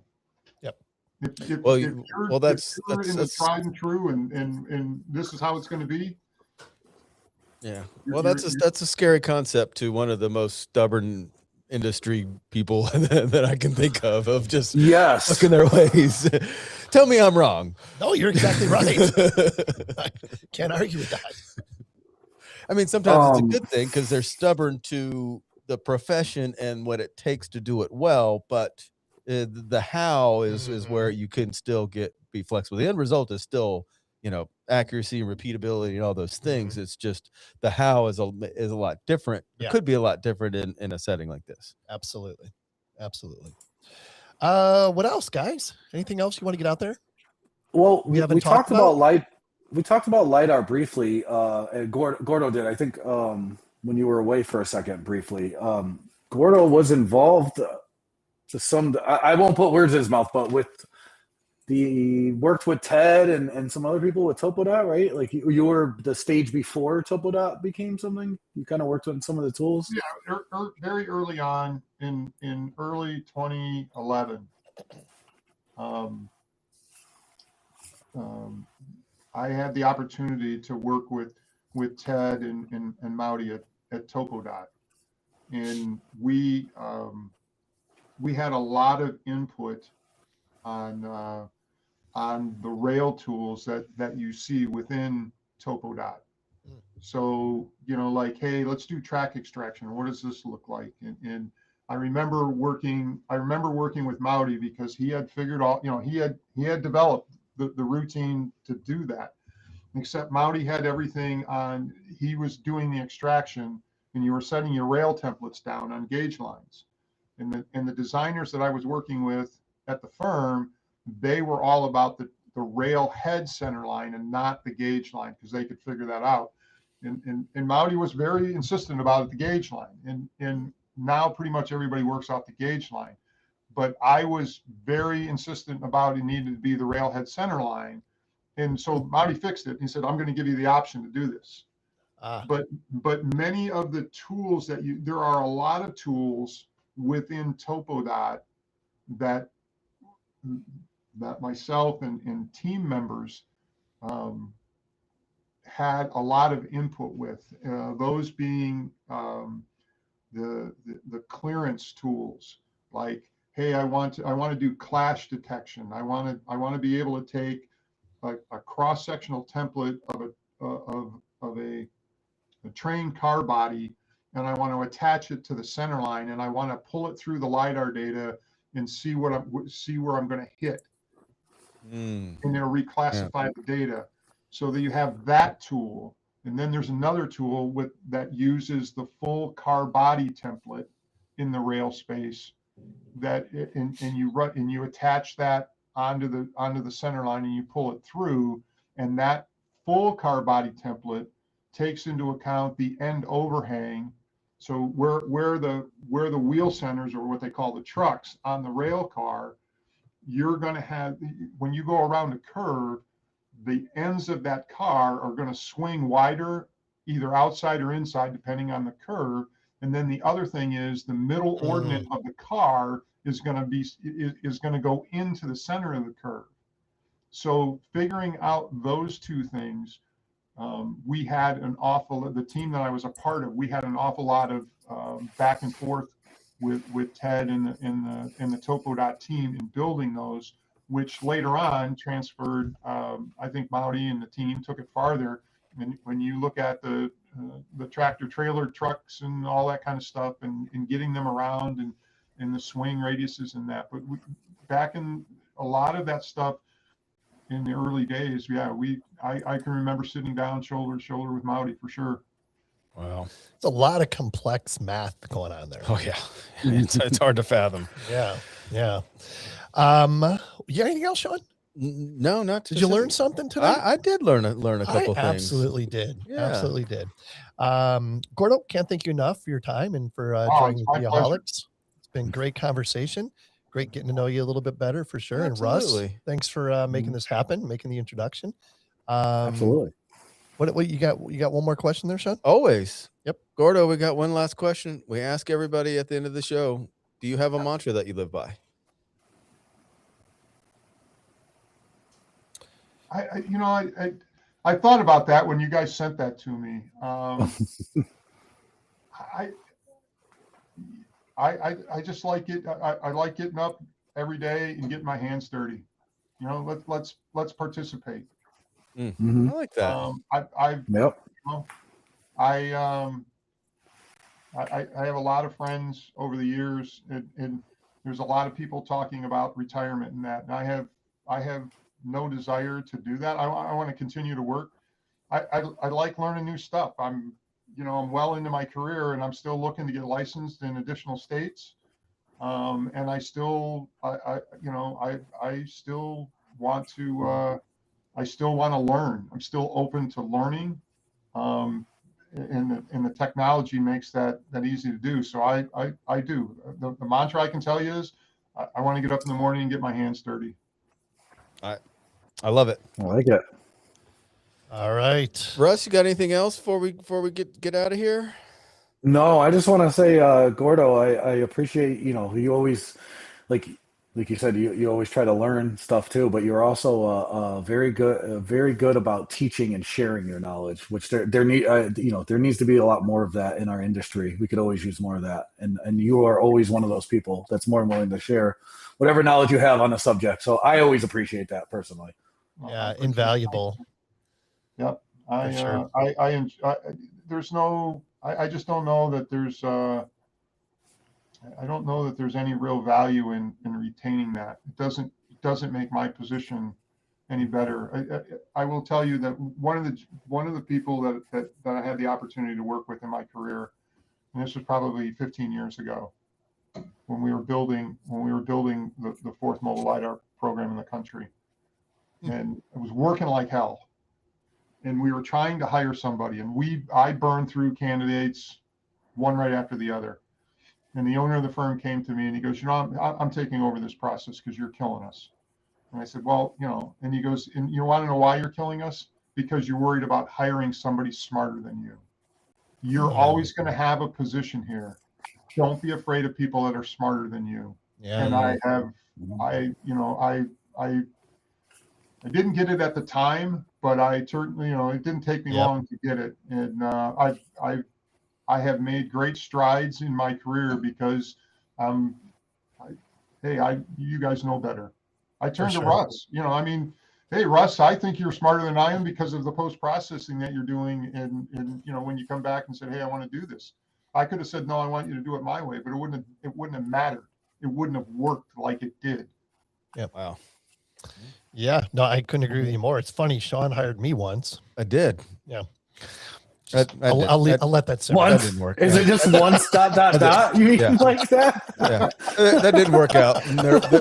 Speaker 1: Yep.
Speaker 4: If you're in the tried and true, and this is how it's going to be.
Speaker 2: Yeah. Well, that's a scary concept to one of the most stubborn industry people that I can think of just stuck in their ways. Tell me I'm wrong.
Speaker 1: No, you're exactly right. I can't argue with that.
Speaker 2: I mean, sometimes it's a good thing because they're stubborn to the profession and what it takes to do it well, but the how is where you can still be flexible. The end result is still, you know, accuracy and repeatability and all those things. It's just the how is a lot different. It could be a lot different in a setting like this.
Speaker 1: Absolutely. What else, guys? Anything else you want to get out there?
Speaker 3: Well,
Speaker 1: We haven't
Speaker 3: we
Speaker 1: talked
Speaker 3: talked about light. We talked about LiDAR briefly. And Gordo did. I think when you were away for a second, briefly. Gordo was involved to some. I won't put words in his mouth, but worked with Ted and some other people with Topodot, right? Like you were the stage before Topodot became something. You kind of worked on some of the tools.
Speaker 4: Yeah, very early on in early 2011. I had the opportunity to work with Ted and Maudy at Topodot, and we had a lot of input on the rail tools that you see within Topodot. So, like, hey, let's do track extraction. What does this look like? And I remember working with Maudy because he had figured out, he had developed the routine to do that. Except Maudy had everything on, he was doing the extraction, and you were setting your rail templates down on gauge lines. And the designers that I was working with at the firm, they were all about the rail head center line and not the gauge line, because they could figure that out. And Maudy was very insistent about it, the gauge line. And now pretty much everybody works off the gauge line. But I was very insistent about it needed to be the railhead center line. And so Maudy fixed it. And he said, I'm going to give you the option to do this. But many of the tools there are a lot of tools within Topodot that myself and team members had a lot of input with, those being the clearance tools, like, hey, I want to do clash detection. I want to be able to take a cross-sectional template of a train car body, and I want to attach it to the center line, and I want to pull it through the LiDAR data and see where I'm going to hit, and then reclassify the data, so that you have that tool. And then there's another tool that uses the full car body template in the rail space, and you attach that onto the center line, and you pull it through, and that full car body template takes into account the end overhang. So where the wheel centers, or what they call the trucks on the rail car, you're going to have, when you go around a curve, the ends of that car are going to swing wider, either outside or inside, depending on the curve. And then the other thing is the middle ordinate of the car is going to go into the center of the curve. So figuring out those two things, we had the team that I was a part of, we had an awful lot of back and forth with Ted and the Topodot team in building those, which later on transferred. I think Maudy and the team took it farther. And when you look at the tractor trailer trucks and all that kind of stuff, and getting them around, and the swing radiuses and that, but back in a lot of that stuff in the early days, I can remember sitting down shoulder to shoulder with Maudy for sure.
Speaker 2: Wow,
Speaker 1: it's a lot of complex math going on there.
Speaker 2: Oh yeah, it's hard to fathom.
Speaker 1: Yeah. You got anything else, Sean?
Speaker 2: No, not.
Speaker 1: Did you learn something today?
Speaker 2: I did learn a couple things.
Speaker 1: Absolutely did.
Speaker 2: Yeah.
Speaker 1: Absolutely did. Gordo, can't thank you enough for your time and for joining Geoholics. It's been great conversation. Great getting to know you a little bit better, for sure.
Speaker 2: Absolutely.
Speaker 1: And Russ, thanks for making this happen, making the introduction.
Speaker 3: Absolutely.
Speaker 1: What you got? You got one more question there, Sean?
Speaker 2: Always.
Speaker 1: Yep.
Speaker 2: Gordo, we got one last question. We ask everybody at the end of the show, do you have a mantra that you live by?
Speaker 4: I thought about that when you guys sent that to me. I just like it. I like getting up every day and getting my hands dirty. Let's participate.
Speaker 2: I like that.
Speaker 4: I have a lot of friends over the years, and there's a lot of people talking about retirement and that. And I have no desire to do that. I want to continue to work. I like learning new stuff. I'm well into my career, and I'm still looking to get licensed in additional states. And I still want to, I still want to learn. I'm still open to learning. And the technology makes that easy to do. So I do. The mantra I can tell you is I want to get up in the morning and get my hands dirty.
Speaker 2: I love it.
Speaker 3: I like it.
Speaker 1: All right.
Speaker 2: Russ, you got anything else before we get out of here?
Speaker 3: No, I just want to say, Gordo, I appreciate, you always, like you said, you always try to learn stuff too, but you're also very good about teaching and sharing your knowledge, which there needs to be a lot more of that in our industry. We could always use more of that. And you are always one of those people that's more than willing to share whatever knowledge you have on the subject. So I always appreciate that personally.
Speaker 1: Yeah, invaluable.
Speaker 4: Yep. I just don't know that there's I don't know that there's any real value in retaining that. It doesn't make my position any better. I will tell you that one of the people that I had the opportunity to work with in my career, and this was probably 15 years ago, when we were building the fourth mobile LiDAR program in the country, and it was working like hell. And we were trying to hire somebody, and I burned through candidates one right after the other. And the owner of the firm came to me and he goes, I'm taking over this process because you're killing us. And I said, well, and he goes, and you want to know why you're killing us? Because you're worried about hiring somebody smarter than you. You're always going to have a position here. Don't be afraid of people that are smarter than you.
Speaker 1: Yeah.
Speaker 4: And I didn't get it at the time, but I certainly, it didn't take me long to get it. And I have made great strides in my career because, you guys know better. I turned to Russ, hey, Russ, I think you're smarter than I am because of the post-processing that you're doing. And when you come back and said, hey, I want to do this, I could have said, no, I want you to do it my way, but it wouldn't have mattered. It wouldn't have worked like it did.
Speaker 1: Yeah.
Speaker 2: Wow.
Speaker 1: Yeah. No, I couldn't agree with you more. It's funny. Sean hired me once.
Speaker 2: I did.
Speaker 1: Yeah.
Speaker 2: I'll
Speaker 1: let that simmer.
Speaker 3: Once?
Speaker 2: That didn't work.
Speaker 3: Is it just once dot? You mean like that?
Speaker 2: Yeah. That didn't work out.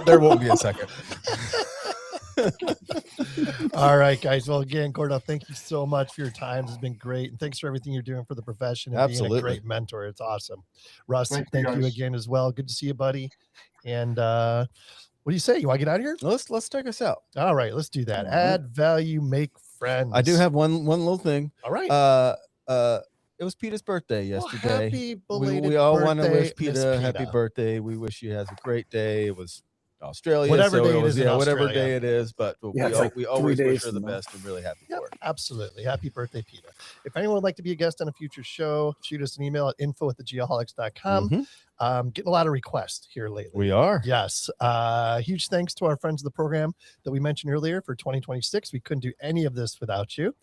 Speaker 2: There won't be a second.
Speaker 1: All right, guys. Well, again, Gordo, thank you so much for your time. It's been great. And thanks for everything you're doing for the profession and being a great mentor. It's awesome. Russ, thank you again as well. Good to see you, buddy. And what do you say? You want to get out of here?
Speaker 2: Let's take us out.
Speaker 1: All right, let's do that. Add value, make friends.
Speaker 2: I do have one little thing.
Speaker 1: All right.
Speaker 2: It was Peter's birthday yesterday.
Speaker 1: Happy belated
Speaker 2: we all
Speaker 1: birthday,
Speaker 2: want to wish
Speaker 1: Miss
Speaker 2: Peter happy
Speaker 1: Peta.
Speaker 2: birthday. We wish he has a great day. It was Australia,
Speaker 1: whatever
Speaker 2: so
Speaker 1: day it is in
Speaker 2: whatever
Speaker 1: Australia.
Speaker 2: day it is, but we always wish her the best and really happy for her.
Speaker 1: Absolutely. Happy birthday, Peter. If anyone would like to be a guest on a future show, shoot us an email at info@thegeoholics.com. Getting a lot of requests here lately.
Speaker 2: We are.
Speaker 1: Yes. Huge thanks to our friends of the program that we mentioned earlier for 2026. We couldn't do any of this without you.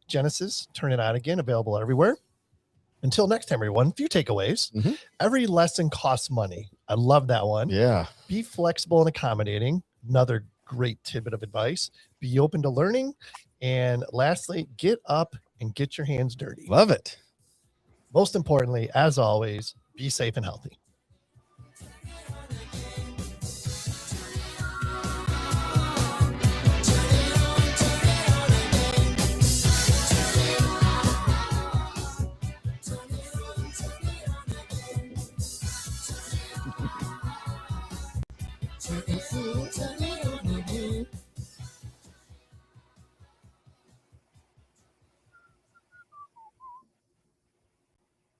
Speaker 1: Genesis, turn it on again, available everywhere. Until next time, everyone, a few takeaways. Every lesson costs money. I love that one.
Speaker 2: Yeah.
Speaker 1: Be flexible and accommodating. Another great tidbit of advice. Be open to learning. And lastly, get up and get your hands dirty.
Speaker 2: Love it.
Speaker 1: Most importantly, as always, be safe and healthy.
Speaker 5: Turn it